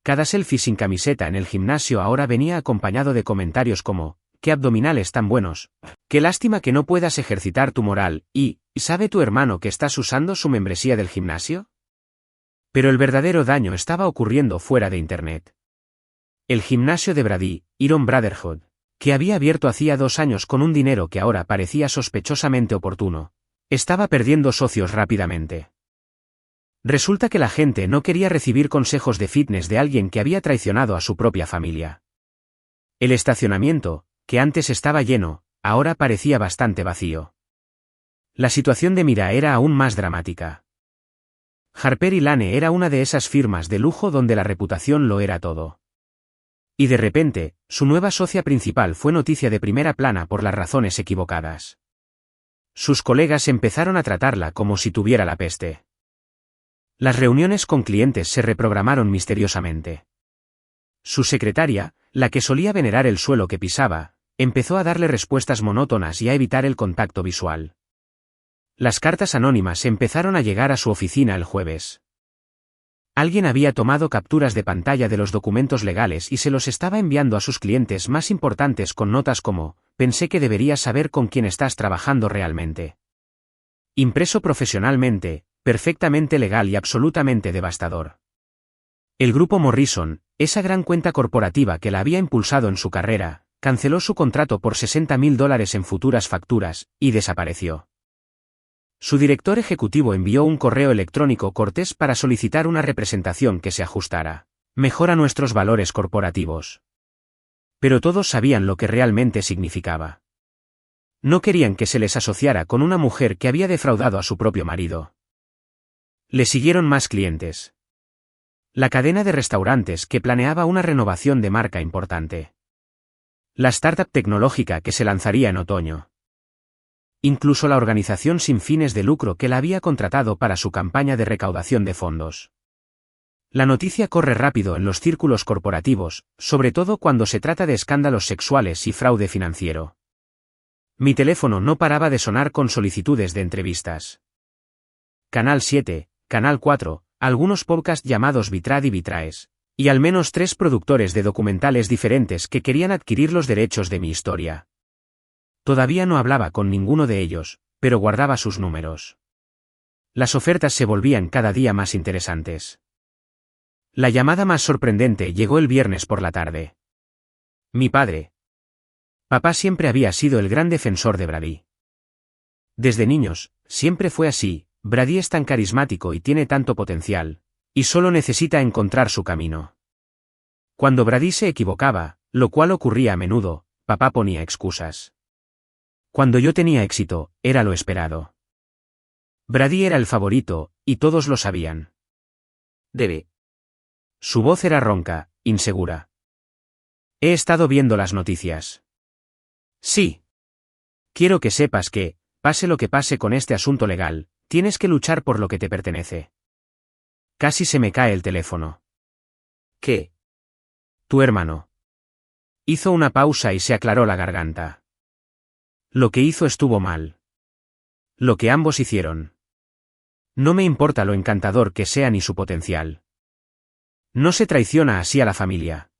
Cada selfie sin camiseta en el gimnasio ahora venía acompañado de comentarios como: «¡Qué abdominales tan buenos! ¡Qué lástima que no puedas ejercitar tu moral! ¿Y sabe tu hermano que estás usando su membresía del gimnasio?». Pero el verdadero daño estaba ocurriendo fuera de Internet. El gimnasio de Brady, Iron Brotherhood, que había abierto hacía 2 años con un dinero que ahora parecía sospechosamente oportuno, estaba perdiendo socios rápidamente. Resulta que la gente no quería recibir consejos de fitness de alguien que había traicionado a su propia familia. El estacionamiento, que antes estaba lleno, ahora parecía bastante vacío. La situación de Mira era aún más dramática. Harper y Lane era una de esas firmas de lujo donde la reputación lo era todo. Y de repente, su nueva socia principal fue noticia de primera plana por las razones equivocadas. Sus colegas empezaron a tratarla como si tuviera la peste. Las reuniones con clientes se reprogramaron misteriosamente. Su secretaria, la que solía venerar el suelo que pisaba, empezó a darle respuestas monótonas y a evitar el contacto visual. Las cartas anónimas empezaron a llegar a su oficina el jueves. Alguien había tomado capturas de pantalla de los documentos legales y se los estaba enviando a sus clientes más importantes con notas como: «Pensé que deberías saber con quién estás trabajando realmente». Impreso profesionalmente, perfectamente legal y absolutamente devastador. El grupo Morrison, esa gran cuenta corporativa que la había impulsado en su carrera, canceló su contrato por $60.000 en futuras facturas, y desapareció. Su director ejecutivo envió un correo electrónico cortés para solicitar una representación que se ajustara mejor a nuestros valores corporativos. Pero todos sabían lo que realmente significaba. No querían que se les asociara con una mujer que había defraudado a su propio marido. Le siguieron más clientes. La cadena de restaurantes que planeaba una renovación de marca importante. La startup tecnológica que se lanzaría en otoño. incluso la organización sin fines de lucro que la había contratado para su campaña de recaudación de fondos. La noticia corre rápido en los círculos corporativos, sobre todo cuando se trata de escándalos sexuales y fraude financiero. Mi teléfono no paraba de sonar con solicitudes de entrevistas. Canal 7, Canal 4, algunos podcasts llamados Vitrad y Vitraes, y al menos 3 productores de documentales diferentes que querían adquirir los derechos de mi historia. Todavía no hablaba con ninguno de ellos, pero guardaba sus números. Las ofertas se volvían cada día más interesantes. La llamada más sorprendente llegó el viernes por la tarde. Mi padre. Papá siempre había sido el gran defensor de Brady. Desde niños, siempre fue así, Brady es tan carismático y tiene tanto potencial, y solo necesita encontrar su camino. Cuando Brady se equivocaba, lo cual ocurría a menudo, papá ponía excusas. Cuando yo tenía éxito, era lo esperado. Brady era el favorito, y todos lo sabían. Debe. Su voz era ronca, insegura. He estado viendo las noticias. Sí. Quiero que sepas que, pase lo que pase con este asunto legal, tienes que luchar por lo que te pertenece. Casi se me cae el teléfono. ¿Qué? Tu hermano. Hizo una pausa y se aclaró la garganta. Lo que hizo estuvo mal. Lo que ambos hicieron. No me importa lo encantador que sea ni su potencial. No se traiciona así a la familia.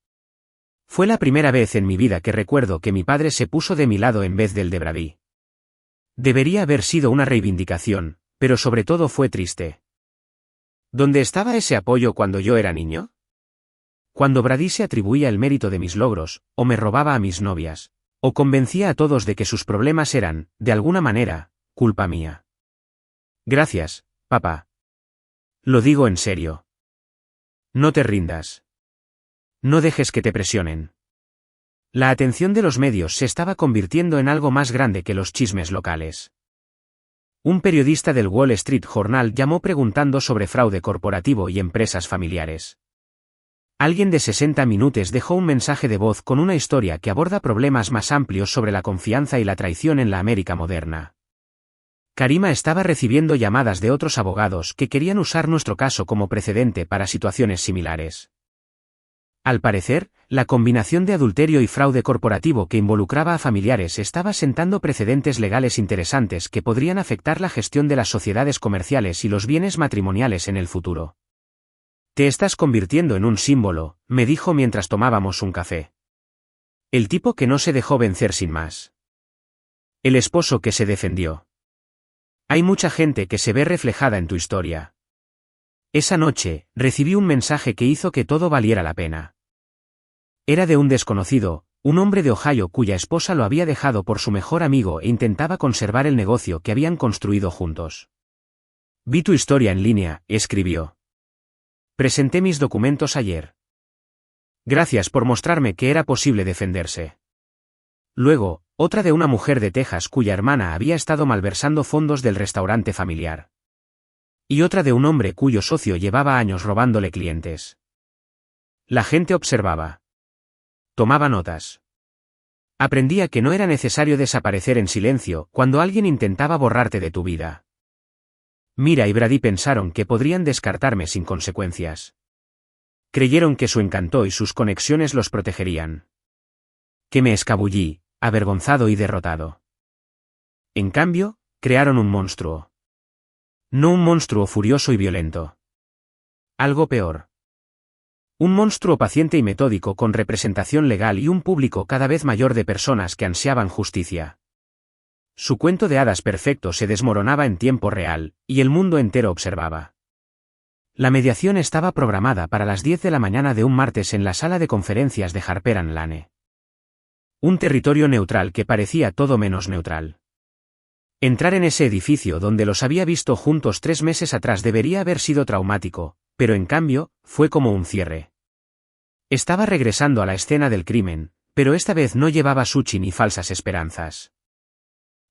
Fue la primera vez en mi vida que recuerdo que mi padre se puso de mi lado en vez del de Brady. Debería haber sido una reivindicación, pero sobre todo fue triste. ¿Dónde estaba ese apoyo cuando yo era niño? Cuando Brady se atribuía el mérito de mis logros, o me robaba a mis novias, o convencía a todos de que sus problemas eran, de alguna manera, culpa mía. Gracias, papá. Lo digo en serio. No te rindas. No dejes que te presionen. La atención de los medios se estaba convirtiendo en algo más grande que los chismes locales. Un periodista del Wall Street Journal llamó preguntando sobre fraude corporativo y empresas familiares. Alguien de 60 Minutos dejó un mensaje de voz con una historia que aborda problemas más amplios sobre la confianza y la traición en la América moderna. Karima estaba recibiendo llamadas de otros abogados que querían usar nuestro caso como precedente para situaciones similares. Al parecer, la combinación de adulterio y fraude corporativo que involucraba a familiares estaba sentando precedentes legales interesantes que podrían afectar la gestión de las sociedades comerciales y los bienes matrimoniales en el futuro. Te estás convirtiendo en un símbolo, me dijo mientras tomábamos un café. El tipo que no se dejó vencer sin más. El esposo que se defendió. Hay mucha gente que se ve reflejada en tu historia. Esa noche, recibí un mensaje que hizo que todo valiera la pena. Era de un desconocido, un hombre de Ohio cuya esposa lo había dejado por su mejor amigo e intentaba conservar el negocio que habían construido juntos. Vi tu historia en línea, escribió. Presenté mis documentos ayer. Gracias por mostrarme que era posible defenderse. Luego, otra de una mujer de Texas cuya hermana había estado malversando fondos del restaurante familiar. Y otra de un hombre cuyo socio llevaba años robándole clientes. La gente observaba. Tomaba notas. Aprendía que no era necesario desaparecer en silencio cuando alguien intentaba borrarte de tu vida. Mira y Brady pensaron que podrían descartarme sin consecuencias. Creyeron que su encanto y sus conexiones los protegerían. Que me escabullí, avergonzado y derrotado. En cambio, crearon un monstruo. No un monstruo furioso y violento. Algo peor. Un monstruo paciente y metódico con representación legal y un público cada vez mayor de personas que ansiaban justicia. Su cuento de hadas perfecto se desmoronaba en tiempo real, y el mundo entero observaba. La mediación estaba programada para las 10 de la mañana de un martes en la sala de conferencias de Harper & Lane. Un territorio neutral que parecía todo menos neutral. Entrar en ese edificio donde los había visto juntos 3 meses atrás debería haber sido traumático, pero en cambio, fue como un cierre. Estaba regresando a la escena del crimen, pero esta vez no llevaba sushi ni falsas esperanzas.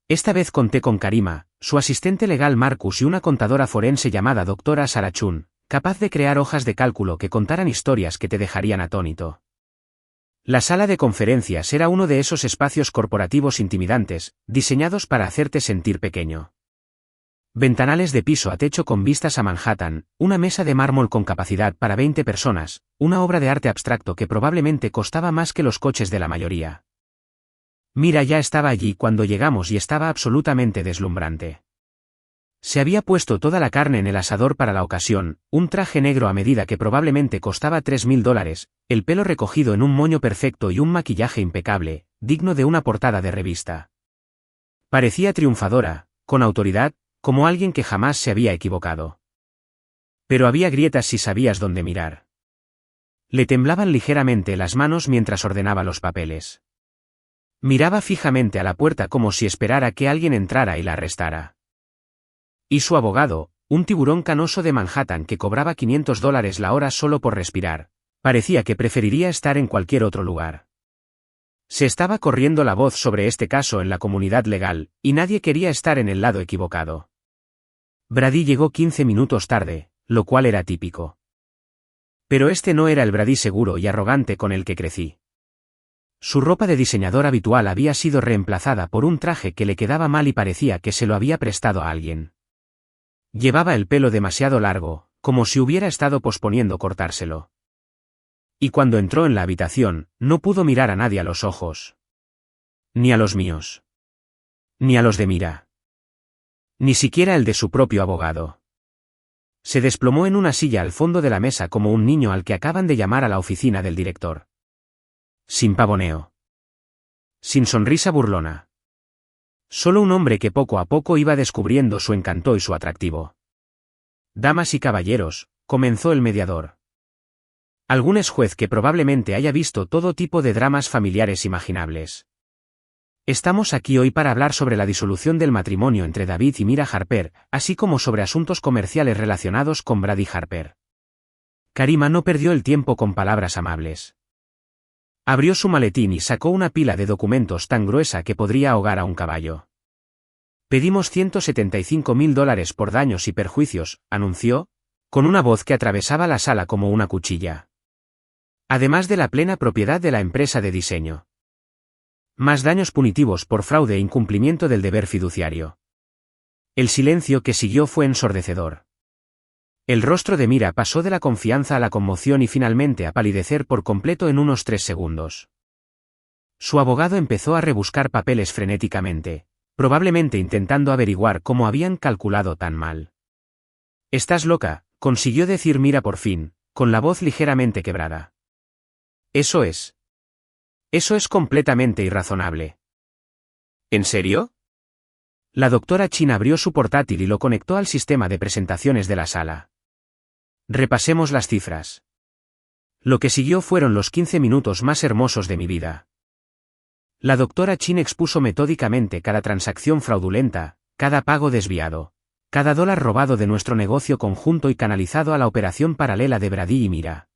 Esta vez conté con Karima, su asistente legal Marcus y una contadora forense llamada doctora Sarachun, capaz de crear hojas de cálculo que contaran historias que te dejarían atónito. La sala de conferencias era uno de esos espacios corporativos intimidantes, diseñados para hacerte sentir pequeño. Ventanales de piso a techo con vistas a Manhattan, una mesa de mármol con capacidad para 20 personas, una obra de arte abstracto que probablemente costaba más que los coches de la mayoría. Mira ya estaba allí cuando llegamos y estaba absolutamente deslumbrante. Se había puesto toda la carne en el asador para la ocasión, un traje negro a medida que probablemente costaba $3.000, el pelo recogido en un moño perfecto y un maquillaje impecable, digno de una portada de revista. Parecía triunfadora, con autoridad, como alguien que jamás se había equivocado. Pero había grietas si sabías dónde mirar. Le temblaban ligeramente las manos mientras ordenaba los papeles. Miraba fijamente a la puerta como si esperara que alguien entrara y la arrestara. Y su abogado, un tiburón canoso de Manhattan que cobraba $500 la hora solo por respirar, parecía que preferiría estar en cualquier otro lugar. Se estaba corriendo la voz sobre este caso en la comunidad legal, y nadie quería estar en el lado equivocado. Brady llegó 15 minutos tarde, lo cual era típico. Pero este no era el Brady seguro y arrogante con el que crecí. Su ropa de diseñador habitual había sido reemplazada por un traje que le quedaba mal y parecía que se lo había prestado a alguien. Llevaba el pelo demasiado largo, como si hubiera estado posponiendo cortárselo. Y cuando entró en la habitación, no pudo mirar a nadie a los ojos. Ni a los míos. Ni a los de Mira. Ni siquiera el de su propio abogado. Se desplomó en una silla al fondo de la mesa como un niño al que acaban de llamar a la oficina del director. Sin pavoneo. Sin sonrisa burlona. Solo un hombre que poco a poco iba descubriendo su encanto y su atractivo. Damas y caballeros, comenzó el mediador. Algún ex juez que probablemente haya visto todo tipo de dramas familiares imaginables. Estamos aquí hoy para hablar sobre la disolución del matrimonio entre David y Mira Harper, así como sobre asuntos comerciales relacionados con Brady Harper. Karima no perdió el tiempo con palabras amables. Abrió su maletín y sacó una pila de documentos tan gruesa que podría ahogar a un caballo. Pedimos $175.000 por daños y perjuicios, anunció, con una voz que atravesaba la sala como una cuchilla. Además de la plena propiedad de la empresa de diseño. Más daños punitivos por fraude e incumplimiento del deber fiduciario. El silencio que siguió fue ensordecedor. El rostro de Mira pasó de la confianza a la conmoción y finalmente a palidecer por completo en unos 3 segundos. Su abogado empezó a rebuscar papeles frenéticamente, probablemente intentando averiguar cómo habían calculado tan mal. «Estás loca», consiguió decir Mira por fin, con la voz ligeramente quebrada. Eso es completamente irrazonable». ¿En serio? La doctora Chin abrió su portátil y lo conectó al sistema de presentaciones de la sala. Repasemos las cifras. Lo que siguió fueron los 15 minutos más hermosos de mi vida. La doctora Chin expuso metódicamente cada transacción fraudulenta, cada pago desviado, cada dólar robado de nuestro negocio conjunto y canalizado a la operación paralela de Brady y Mira.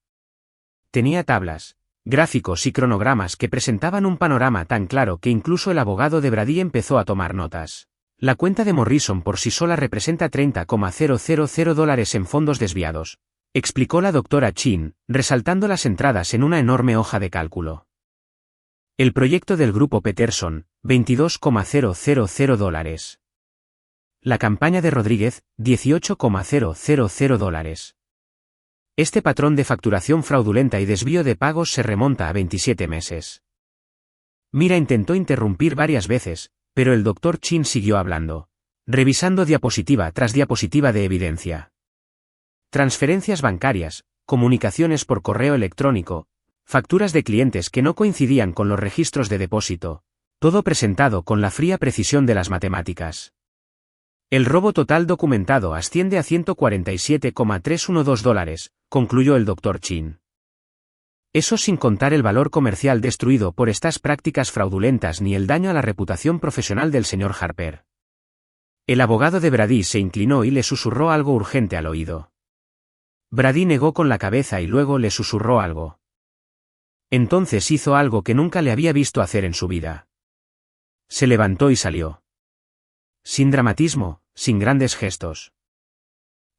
Tenía tablas, gráficos y cronogramas que presentaban un panorama tan claro que incluso el abogado de Brady empezó a tomar notas. La cuenta de Morrison por sí sola representa $30,000 en fondos desviados, explicó la doctora Chin, resaltando las entradas en una enorme hoja de cálculo. El proyecto del grupo Peterson, $22,000. La campaña de Rodríguez, $18,000. Este patrón de facturación fraudulenta y desvío de pagos se remonta a 27 meses. Mira intentó interrumpir varias veces, pero el Dr. Chin siguió hablando, revisando diapositiva tras diapositiva de evidencia. Transferencias bancarias, comunicaciones por correo electrónico, facturas de clientes que no coincidían con los registros de depósito, todo presentado con la fría precisión de las matemáticas. El robo total documentado asciende a $147,312, concluyó el Dr. Chin. Eso sin contar el valor comercial destruido por estas prácticas fraudulentas ni el daño a la reputación profesional del señor Harper. El abogado de Brady se inclinó y le susurró algo urgente al oído. Brady negó con la cabeza y luego le susurró algo. Entonces hizo algo que nunca le había visto hacer en su vida. Se levantó y salió. Sin dramatismo, sin grandes gestos.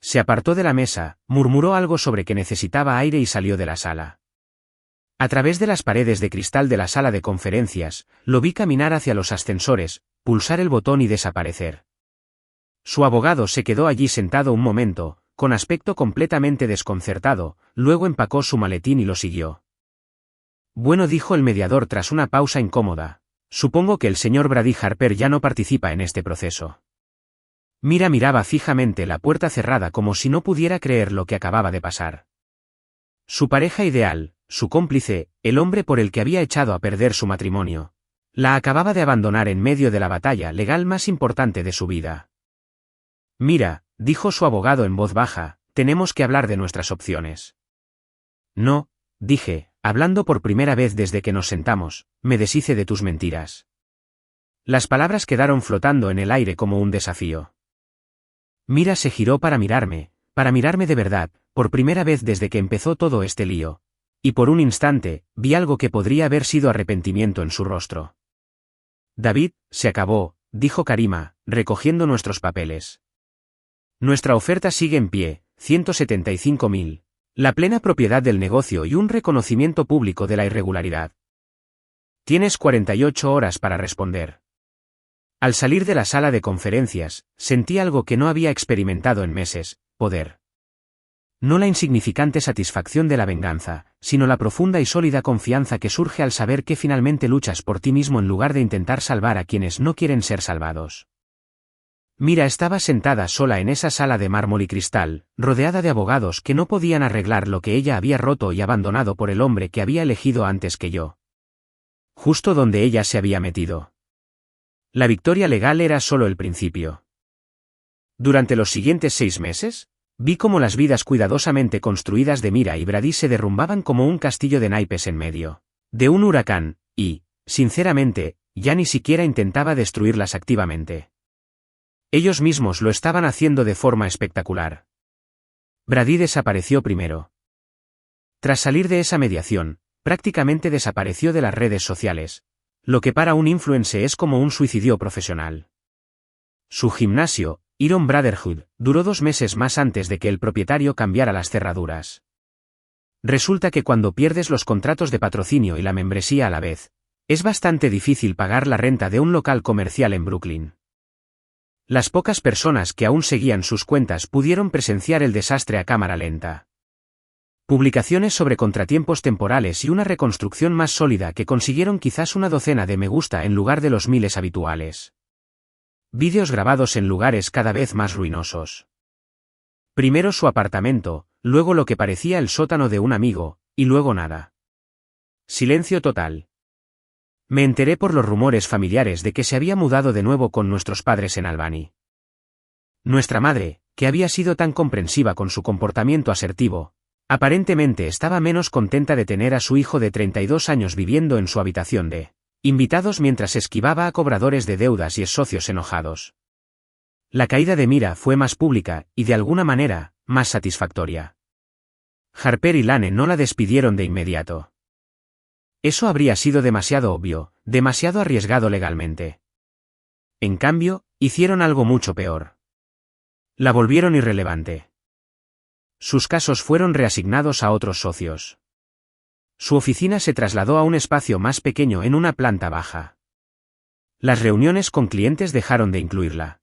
Se apartó de la mesa, murmuró algo sobre que necesitaba aire y salió de la sala. A través de las paredes de cristal de la sala de conferencias, lo vi caminar hacia los ascensores, pulsar el botón y desaparecer. Su abogado se quedó allí sentado un momento, con aspecto completamente desconcertado, luego empacó su maletín y lo siguió. Bueno, dijo el mediador tras una pausa incómoda. Supongo que el señor Brady Harper ya no participa en este proceso. Mira miraba fijamente la puerta cerrada como si no pudiera creer lo que acababa de pasar. Su pareja ideal, su cómplice, el hombre por el que había echado a perder su matrimonio, la acababa de abandonar en medio de la batalla legal más importante de su vida. Mira, dijo su abogado en voz baja, tenemos que hablar de nuestras opciones. No, dije, hablando por primera vez desde que nos sentamos, me deshice de tus mentiras. Las palabras quedaron flotando en el aire como un desafío. Mira se giró para mirarme de verdad, por primera vez desde que empezó todo este lío. Y por un instante, vi algo que podría haber sido arrepentimiento en su rostro. David, se acabó, dijo Karima, recogiendo nuestros papeles. Nuestra oferta sigue en pie, 175.000. La plena propiedad del negocio y un reconocimiento público de la irregularidad. Tienes 48 horas para responder. Al salir de la sala de conferencias, sentí algo que no había experimentado en meses, poder. No la insignificante satisfacción de la venganza, sino la profunda y sólida confianza que surge al saber que finalmente luchas por ti mismo en lugar de intentar salvar a quienes no quieren ser salvados. Mira estaba sentada sola en esa sala de mármol y cristal, rodeada de abogados que no podían arreglar lo que ella había roto y abandonado por el hombre que había elegido antes que yo. Justo donde ella se había metido. La victoria legal era solo el principio. Durante los siguientes 6 meses, vi cómo las vidas cuidadosamente construidas de Mira y Brady se derrumbaban como un castillo de naipes en medio de un huracán, y, sinceramente, ya ni siquiera intentaba destruirlas activamente. Ellos mismos lo estaban haciendo de forma espectacular. Brady desapareció primero. Tras salir de esa mediación, prácticamente desapareció de las redes sociales, lo que para un influencer es como un suicidio profesional. Su gimnasio, Iron Brotherhood, duró 2 meses más antes de que el propietario cambiara las cerraduras. Resulta que cuando pierdes los contratos de patrocinio y la membresía a la vez, es bastante difícil pagar la renta de un local comercial en Brooklyn. Las pocas personas que aún seguían sus cuentas pudieron presenciar el desastre a cámara lenta. Publicaciones sobre contratiempos temporales y una reconstrucción más sólida que consiguieron quizás una docena de me gusta en lugar de los miles habituales. Vídeos grabados en lugares cada vez más ruinosos. Primero su apartamento, luego lo que parecía el sótano de un amigo, y luego nada. Silencio total. Me enteré por los rumores familiares de que se había mudado de nuevo con nuestros padres en Albany. Nuestra madre, que había sido tan comprensiva con su comportamiento asertivo, aparentemente estaba menos contenta de tener a su hijo de 32 años viviendo en su habitación de invitados mientras esquivaba a cobradores de deudas y socios enojados. La caída de Mira fue más pública y de alguna manera, más satisfactoria. Harper y Lane no la despidieron de inmediato. Eso habría sido demasiado obvio, demasiado arriesgado legalmente. En cambio, hicieron algo mucho peor. La volvieron irrelevante. Sus casos fueron reasignados a otros socios. Su oficina se trasladó a un espacio más pequeño en una planta baja. Las reuniones con clientes dejaron de incluirla.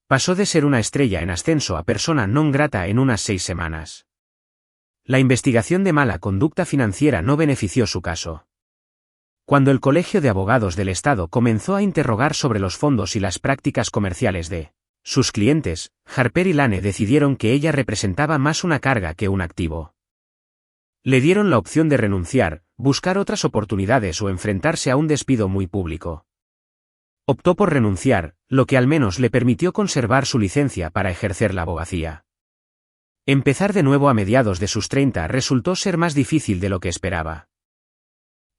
Pasó de ser una estrella en ascenso a persona non grata en unas 6 semanas. La investigación de mala conducta financiera no benefició su caso. Cuando el Colegio de Abogados del Estado comenzó a interrogar sobre los fondos y las prácticas comerciales de sus clientes, Harper y Lane decidieron que ella representaba más una carga que un activo. Le dieron la opción de renunciar, buscar otras oportunidades o enfrentarse a un despido muy público. Optó por renunciar, lo que al menos le permitió conservar su licencia para ejercer la abogacía. Empezar de nuevo a mediados de sus 30 resultó ser más difícil de lo que esperaba.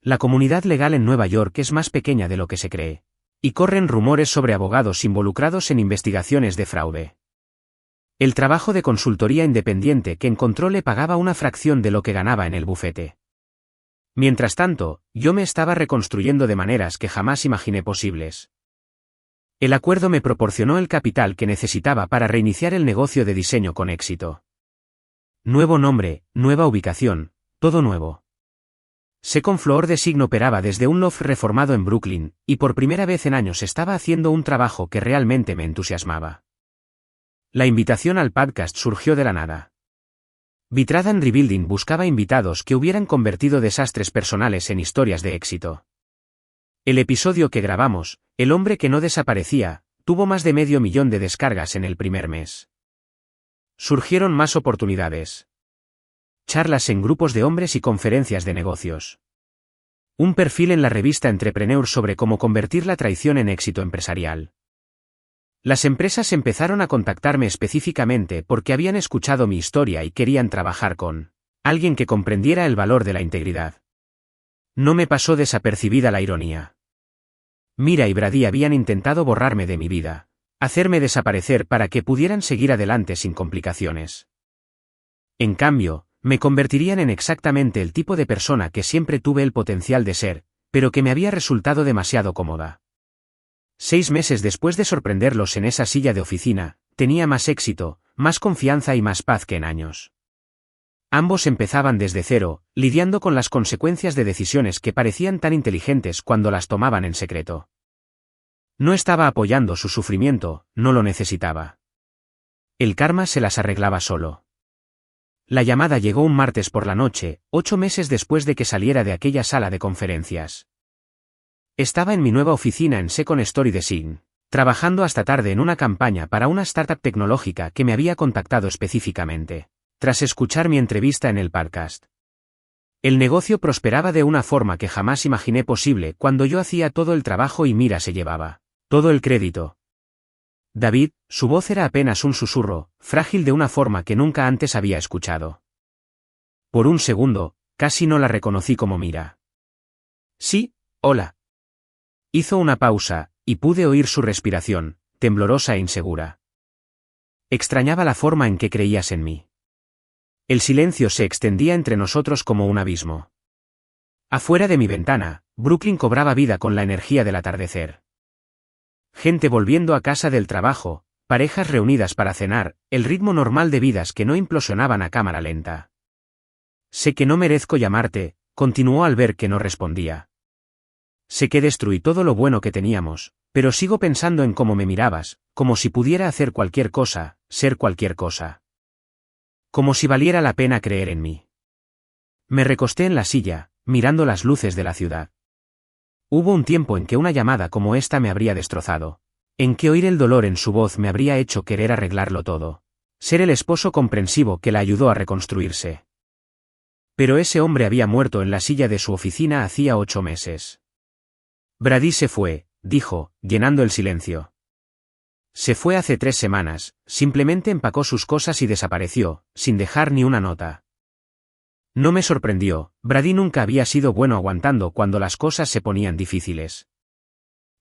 La comunidad legal en Nueva York es más pequeña de lo que se cree, y corren rumores sobre abogados involucrados en investigaciones de fraude. El trabajo de consultoría independiente que encontró le pagaba una fracción de lo que ganaba en el bufete. Mientras tanto, yo me estaba reconstruyendo de maneras que jamás imaginé posibles. El acuerdo me proporcionó el capital que necesitaba para reiniciar el negocio de diseño con éxito. Nuevo nombre, nueva ubicación, todo nuevo. Second Floor Design operaba desde un loft reformado en Brooklyn, y por primera vez en años estaba haciendo un trabajo que realmente me entusiasmaba. La invitación al podcast surgió de la nada. Vitradan Rebuilding buscaba invitados que hubieran convertido desastres personales en historias de éxito. El episodio que grabamos, El hombre que no desaparecía, tuvo más de 500.000 de descargas en el primer mes. Surgieron más oportunidades. Charlas en grupos de hombres y conferencias de negocios. Un perfil en la revista Entrepreneur sobre cómo convertir la traición en éxito empresarial. Las empresas empezaron a contactarme específicamente porque habían escuchado mi historia y querían trabajar con alguien que comprendiera el valor de la integridad. No me pasó desapercibida la ironía. Mira y Brady habían intentado borrarme de mi vida, hacerme desaparecer para que pudieran seguir adelante sin complicaciones. En cambio, me convertirían en exactamente el tipo de persona que siempre tuve el potencial de ser, pero que me había resultado demasiado cómoda. 6 meses después de sorprenderlos en esa silla de oficina, tenía más éxito, más confianza y más paz que en años. Ambos empezaban desde cero, lidiando con las consecuencias de decisiones que parecían tan inteligentes cuando las tomaban en secreto. No estaba apoyando su sufrimiento, no lo necesitaba. El karma se las arreglaba solo. La llamada llegó un martes por la noche, 8 meses después de que saliera de aquella sala de conferencias. Estaba en mi nueva oficina en Second Story Design, trabajando hasta tarde en una campaña para una startup tecnológica que me había contactado específicamente, tras escuchar mi entrevista en el podcast. El negocio prosperaba de una forma que jamás imaginé posible cuando yo hacía todo el trabajo y Mira se llevaba todo el crédito. David, su voz era apenas un susurro, frágil de una forma que nunca antes había escuchado. Por un segundo, casi no la reconocí como Mira. Sí, hola. Hizo una pausa, y pude oír su respiración, temblorosa e insegura. Extrañaba la forma en que creías en mí. El silencio se extendía entre nosotros como un abismo. Afuera de mi ventana, Brooklyn cobraba vida con la energía del atardecer. Gente volviendo a casa del trabajo, parejas reunidas para cenar, el ritmo normal de vidas que no implosionaban a cámara lenta. Sé que no merezco llamarte, continuó al ver que no respondía. Sé que destruí todo lo bueno que teníamos, pero sigo pensando en cómo me mirabas, como si pudiera hacer cualquier cosa, ser cualquier cosa. Como si valiera la pena creer en mí. Me recosté en la silla, mirando las luces de la ciudad. Hubo un tiempo en que una llamada como esta me habría destrozado. En que oír el dolor en su voz me habría hecho querer arreglarlo todo. Ser el esposo comprensivo que la ayudó a reconstruirse. Pero ese hombre había muerto en la silla de su oficina hacía 8 meses. Brady se fue, dijo, llenando el silencio. Se fue hace 3 semanas, simplemente empacó sus cosas y desapareció, sin dejar ni una nota. No me sorprendió, Brady nunca había sido bueno aguantando cuando las cosas se ponían difíciles.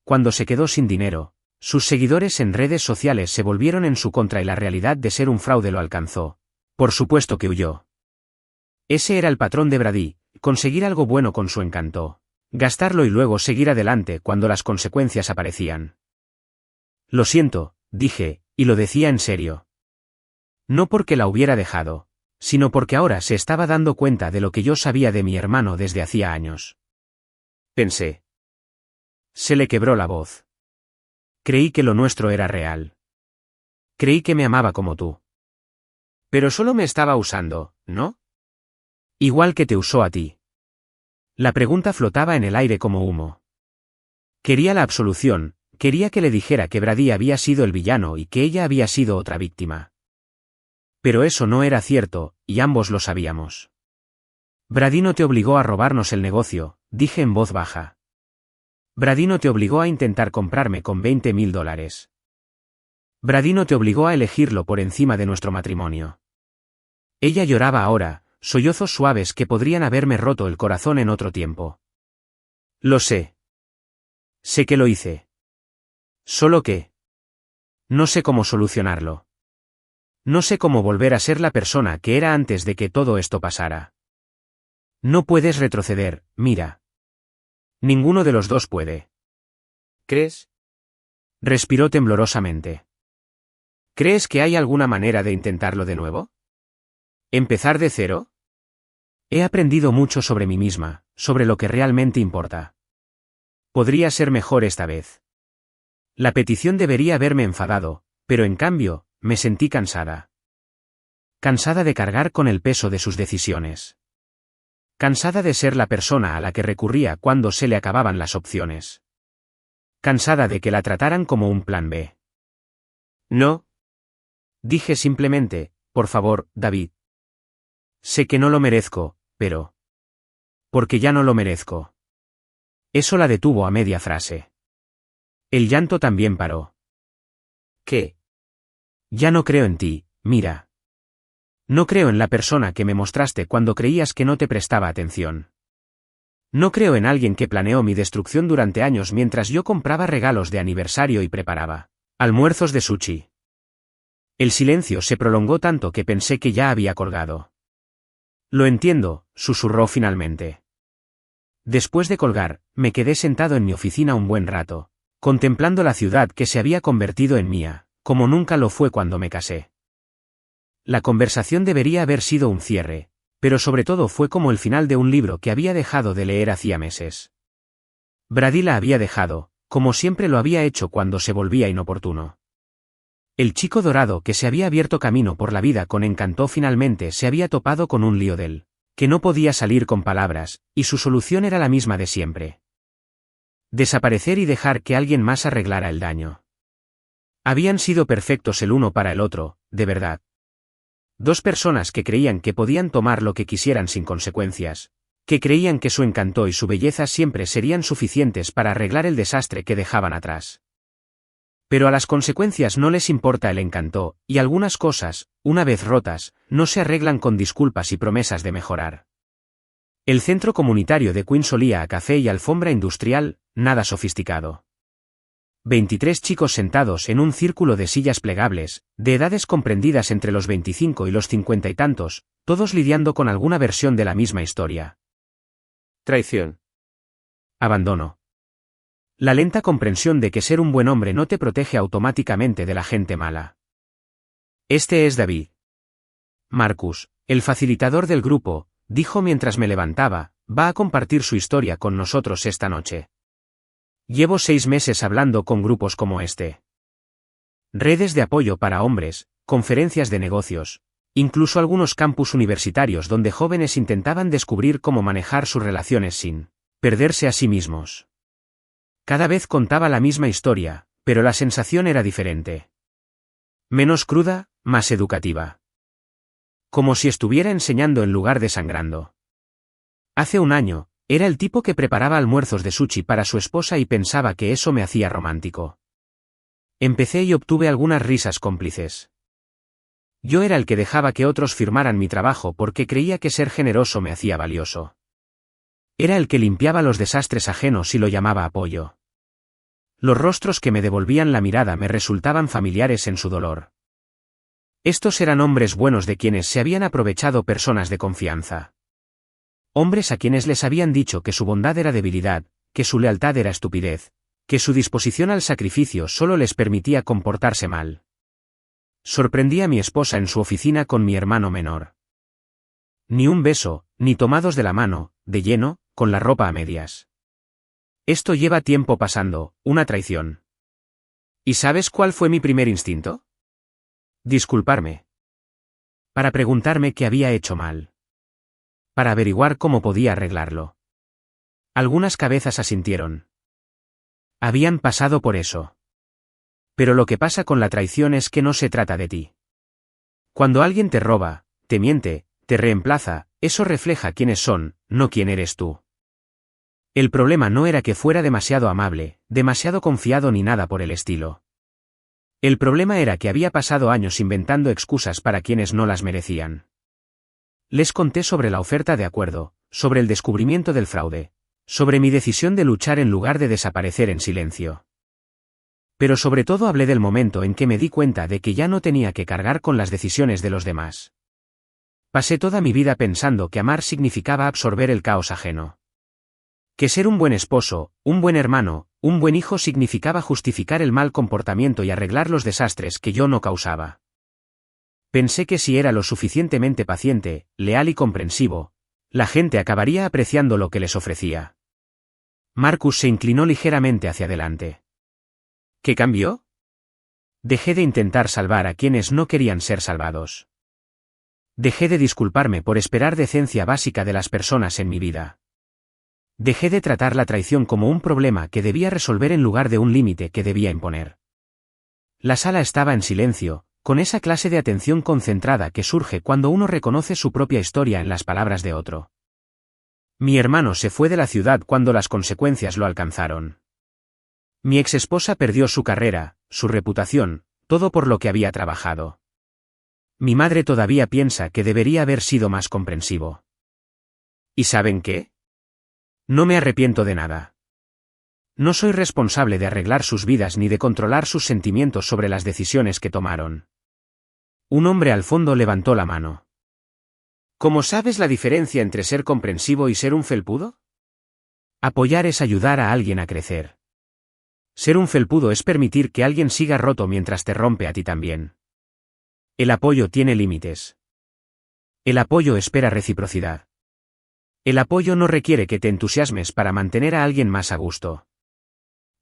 Cuando se quedó sin dinero, sus seguidores en redes sociales se volvieron en su contra y la realidad de ser un fraude lo alcanzó. Por supuesto que huyó. Ese era el patrón de Brady, conseguir algo bueno con su encanto. Gastarlo y luego seguir adelante cuando las consecuencias aparecían. Lo siento, dije, y lo decía en serio. No porque la hubiera dejado, sino porque ahora se estaba dando cuenta de lo que yo sabía de mi hermano desde hacía años. Pensé. Se le quebró la voz. Creí que lo nuestro era real. Creí que me amaba como tú. Pero solo me estaba usando, ¿no? Igual que te usó a ti. La pregunta flotaba en el aire como humo. Quería la absolución, quería que le dijera que Brady había sido el villano y que ella había sido otra víctima. Pero eso no era cierto, y ambos lo sabíamos. Brady no te obligó a robarnos el negocio, dije en voz baja. Brady no te obligó a intentar comprarme con $20.000. Brady no te obligó a elegirlo por encima de nuestro matrimonio. Ella lloraba ahora, sollozos suaves que podrían haberme roto el corazón en otro tiempo. Lo sé. Sé que lo hice. Solo que no sé cómo solucionarlo. No sé cómo volver a ser la persona que era antes de que todo esto pasara. No puedes retroceder, Mira. Ninguno de los dos puede. ¿Crees? Respiró temblorosamente. ¿Crees que hay alguna manera de intentarlo de nuevo? ¿Empezar de cero? He aprendido mucho sobre mí misma, sobre lo que realmente importa. Podría ser mejor esta vez. La petición debería haberme enfadado, pero en cambio, me sentí cansada. Cansada de cargar con el peso de sus decisiones. Cansada de ser la persona a la que recurría cuando se le acababan las opciones. Cansada de que la trataran como un plan B. No. Dije simplemente, por favor, David. Sé que no lo merezco, pero... Porque ya no lo merezco. Eso la detuvo a media frase. El llanto también paró. ¿Qué? Ya no creo en ti, mira. No creo en la persona que me mostraste cuando creías que no te prestaba atención. No creo en alguien que planeó mi destrucción durante años mientras yo compraba regalos de aniversario y preparaba almuerzos de sushi. El silencio se prolongó tanto que pensé que ya había colgado. Lo entiendo, susurró finalmente. Después de colgar, me quedé sentado en mi oficina un buen rato, contemplando la ciudad que se había convertido en mía, como nunca lo fue cuando me casé. La conversación debería haber sido un cierre, pero sobre todo fue como el final de un libro que había dejado de leer hacía meses. Brady la había dejado, como siempre lo había hecho cuando se volvía inoportuno. El chico dorado que se había abierto camino por la vida con encanto finalmente se había topado con un lío del que no podía salir con palabras, y su solución era la misma de siempre. Desaparecer y dejar que alguien más arreglara el daño. Habían sido perfectos el uno para el otro, de verdad. Dos personas que creían que podían tomar lo que quisieran sin consecuencias, que creían que su encanto y su belleza siempre serían suficientes para arreglar el desastre que dejaban atrás. Pero a las consecuencias no les importa el encanto, y algunas cosas, una vez rotas, no se arreglan con disculpas y promesas de mejorar. El centro comunitario de Queens olía a café y alfombra industrial, nada sofisticado. 23 chicos sentados en un círculo de sillas plegables, de edades comprendidas entre los 25 y los 50 y tantos, todos lidiando con alguna versión de la misma historia. Traición. Abandono. La lenta comprensión de que ser un buen hombre no te protege automáticamente de la gente mala. Este es David. Marcus, el facilitador del grupo, dijo mientras me levantaba, va a compartir su historia con nosotros esta noche. Llevo 6 meses hablando con grupos como este. Redes de apoyo para hombres, conferencias de negocios, incluso algunos campus universitarios donde jóvenes intentaban descubrir cómo manejar sus relaciones sin perderse a sí mismos. Cada vez contaba la misma historia, pero la sensación era diferente. Menos cruda, más educativa. Como si estuviera enseñando en lugar de sangrando. Hace un año, era el tipo que preparaba almuerzos de sushi para su esposa y pensaba que eso me hacía romántico. Empecé y obtuve algunas risas cómplices. Yo era el que dejaba que otros firmaran mi trabajo porque creía que ser generoso me hacía valioso. Era el que limpiaba los desastres ajenos y lo llamaba apoyo. Los rostros que me devolvían la mirada me resultaban familiares en su dolor. Estos eran hombres buenos de quienes se habían aprovechado personas de confianza. Hombres a quienes les habían dicho que su bondad era debilidad, que su lealtad era estupidez, que su disposición al sacrificio solo les permitía comportarse mal. Sorprendí a mi esposa en su oficina con mi hermano menor. Ni un beso, ni tomados de la mano, de lleno, con la ropa a medias. Esto lleva tiempo pasando, una traición. ¿Y sabes cuál fue mi primer instinto? Disculparme. Para preguntarme qué había hecho mal. Para averiguar cómo podía arreglarlo. Algunas cabezas asintieron. Habían pasado por eso. Pero lo que pasa con la traición es que no se trata de ti. Cuando alguien te roba, te miente, te reemplaza, eso refleja quiénes son, no quién eres tú. El problema no era que fuera demasiado amable, demasiado confiado ni nada por el estilo. El problema era que había pasado años inventando excusas para quienes no las merecían. Les conté sobre la oferta de acuerdo, sobre el descubrimiento del fraude, sobre mi decisión de luchar en lugar de desaparecer en silencio. Pero sobre todo hablé del momento en que me di cuenta de que ya no tenía que cargar con las decisiones de los demás. Pasé toda mi vida pensando que amar significaba absorber el caos ajeno. Que ser un buen esposo, un buen hermano, un buen hijo significaba justificar el mal comportamiento y arreglar los desastres que yo no causaba. Pensé que si era lo suficientemente paciente, leal y comprensivo, La gente acabaría apreciando lo que les ofrecía. Marcus se inclinó ligeramente hacia adelante. ¿Qué cambió? Dejé de intentar salvar a quienes no querían ser salvados. Dejé de disculparme por esperar decencia básica de las personas en mi vida. Dejé de tratar la traición como un problema que debía resolver en lugar de un límite que debía imponer. La sala estaba en silencio, con esa clase de atención concentrada que surge cuando uno reconoce su propia historia en las palabras de otro. Mi hermano se fue de la ciudad cuando las consecuencias lo alcanzaron. Mi exesposa perdió su carrera, su reputación, todo por lo que había trabajado. Mi madre todavía piensa que debería haber sido más comprensivo. ¿Y saben qué? No me arrepiento de nada. No soy responsable de arreglar sus vidas ni de controlar sus sentimientos sobre las decisiones que tomaron. Un hombre al fondo levantó la mano. ¿Cómo sabes la diferencia entre ser comprensivo y ser un felpudo? Apoyar es ayudar a alguien a crecer. Ser un felpudo es permitir que alguien siga roto mientras te rompe a ti también. El apoyo tiene límites. El apoyo espera reciprocidad. El apoyo no requiere que te entusiasmes para mantener a alguien más a gusto.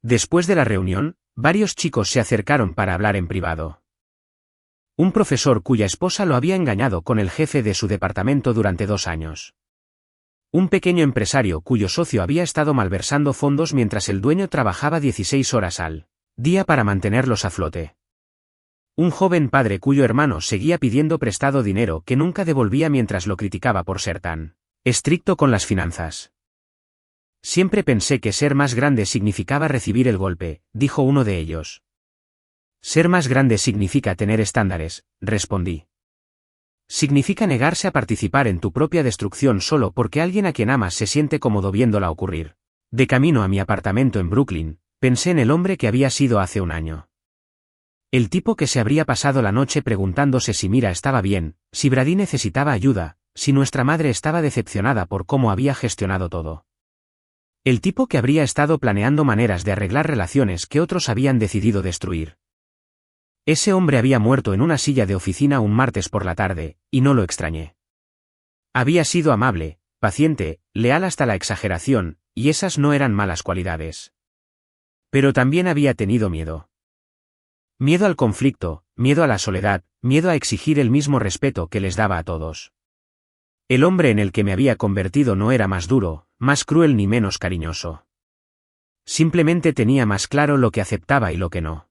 Después de la reunión, varios chicos se acercaron para hablar en privado. Un profesor cuya esposa lo había engañado con el jefe de su departamento durante 2 años. Un pequeño empresario cuyo socio había estado malversando fondos mientras el dueño trabajaba 16 horas al día para mantenerlos a flote. Un joven padre cuyo hermano seguía pidiendo prestado dinero que nunca devolvía mientras lo criticaba por ser tan estricto con las finanzas. Siempre pensé que ser más grande significaba recibir el golpe, dijo uno de ellos. Ser más grande significa tener estándares, respondí. Significa negarse a participar en tu propia destrucción solo porque alguien a quien amas se siente cómodo viéndola ocurrir. De camino a mi apartamento en Brooklyn, pensé en el hombre que había sido hace un año. El tipo que se habría pasado la noche preguntándose si Mira estaba bien, si Brady necesitaba ayuda, si nuestra madre estaba decepcionada por cómo había gestionado todo. El tipo que habría estado planeando maneras de arreglar relaciones que otros habían decidido destruir. Ese hombre había muerto en una silla de oficina un martes por la tarde, y no lo extrañé. Había sido amable, paciente, leal hasta la exageración, y esas no eran malas cualidades. Pero también había tenido miedo. Miedo al conflicto, miedo a la soledad, miedo a exigir el mismo respeto que les daba a todos. El hombre en el que me había convertido no era más duro, más cruel ni menos cariñoso. Simplemente tenía más claro lo que aceptaba y lo que no.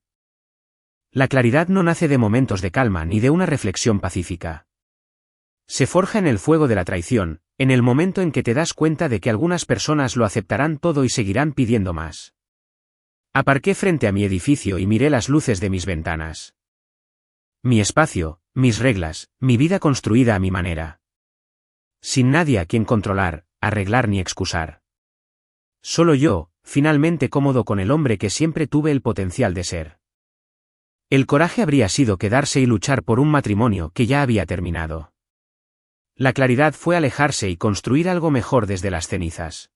La claridad no nace de momentos de calma ni de una reflexión pacífica. Se forja en el fuego de la traición, en el momento en que te das cuenta de que algunas personas lo aceptarán todo y seguirán pidiendo más. Aparqué frente a mi edificio y miré las luces de mis ventanas. Mi espacio, mis reglas, mi vida construida a mi manera. Sin nadie a quien controlar, arreglar ni excusar. Solo yo, finalmente cómodo con el hombre que siempre tuve el potencial de ser. El coraje habría sido quedarse y luchar por un matrimonio que ya había terminado. La claridad fue alejarse y construir algo mejor desde las cenizas.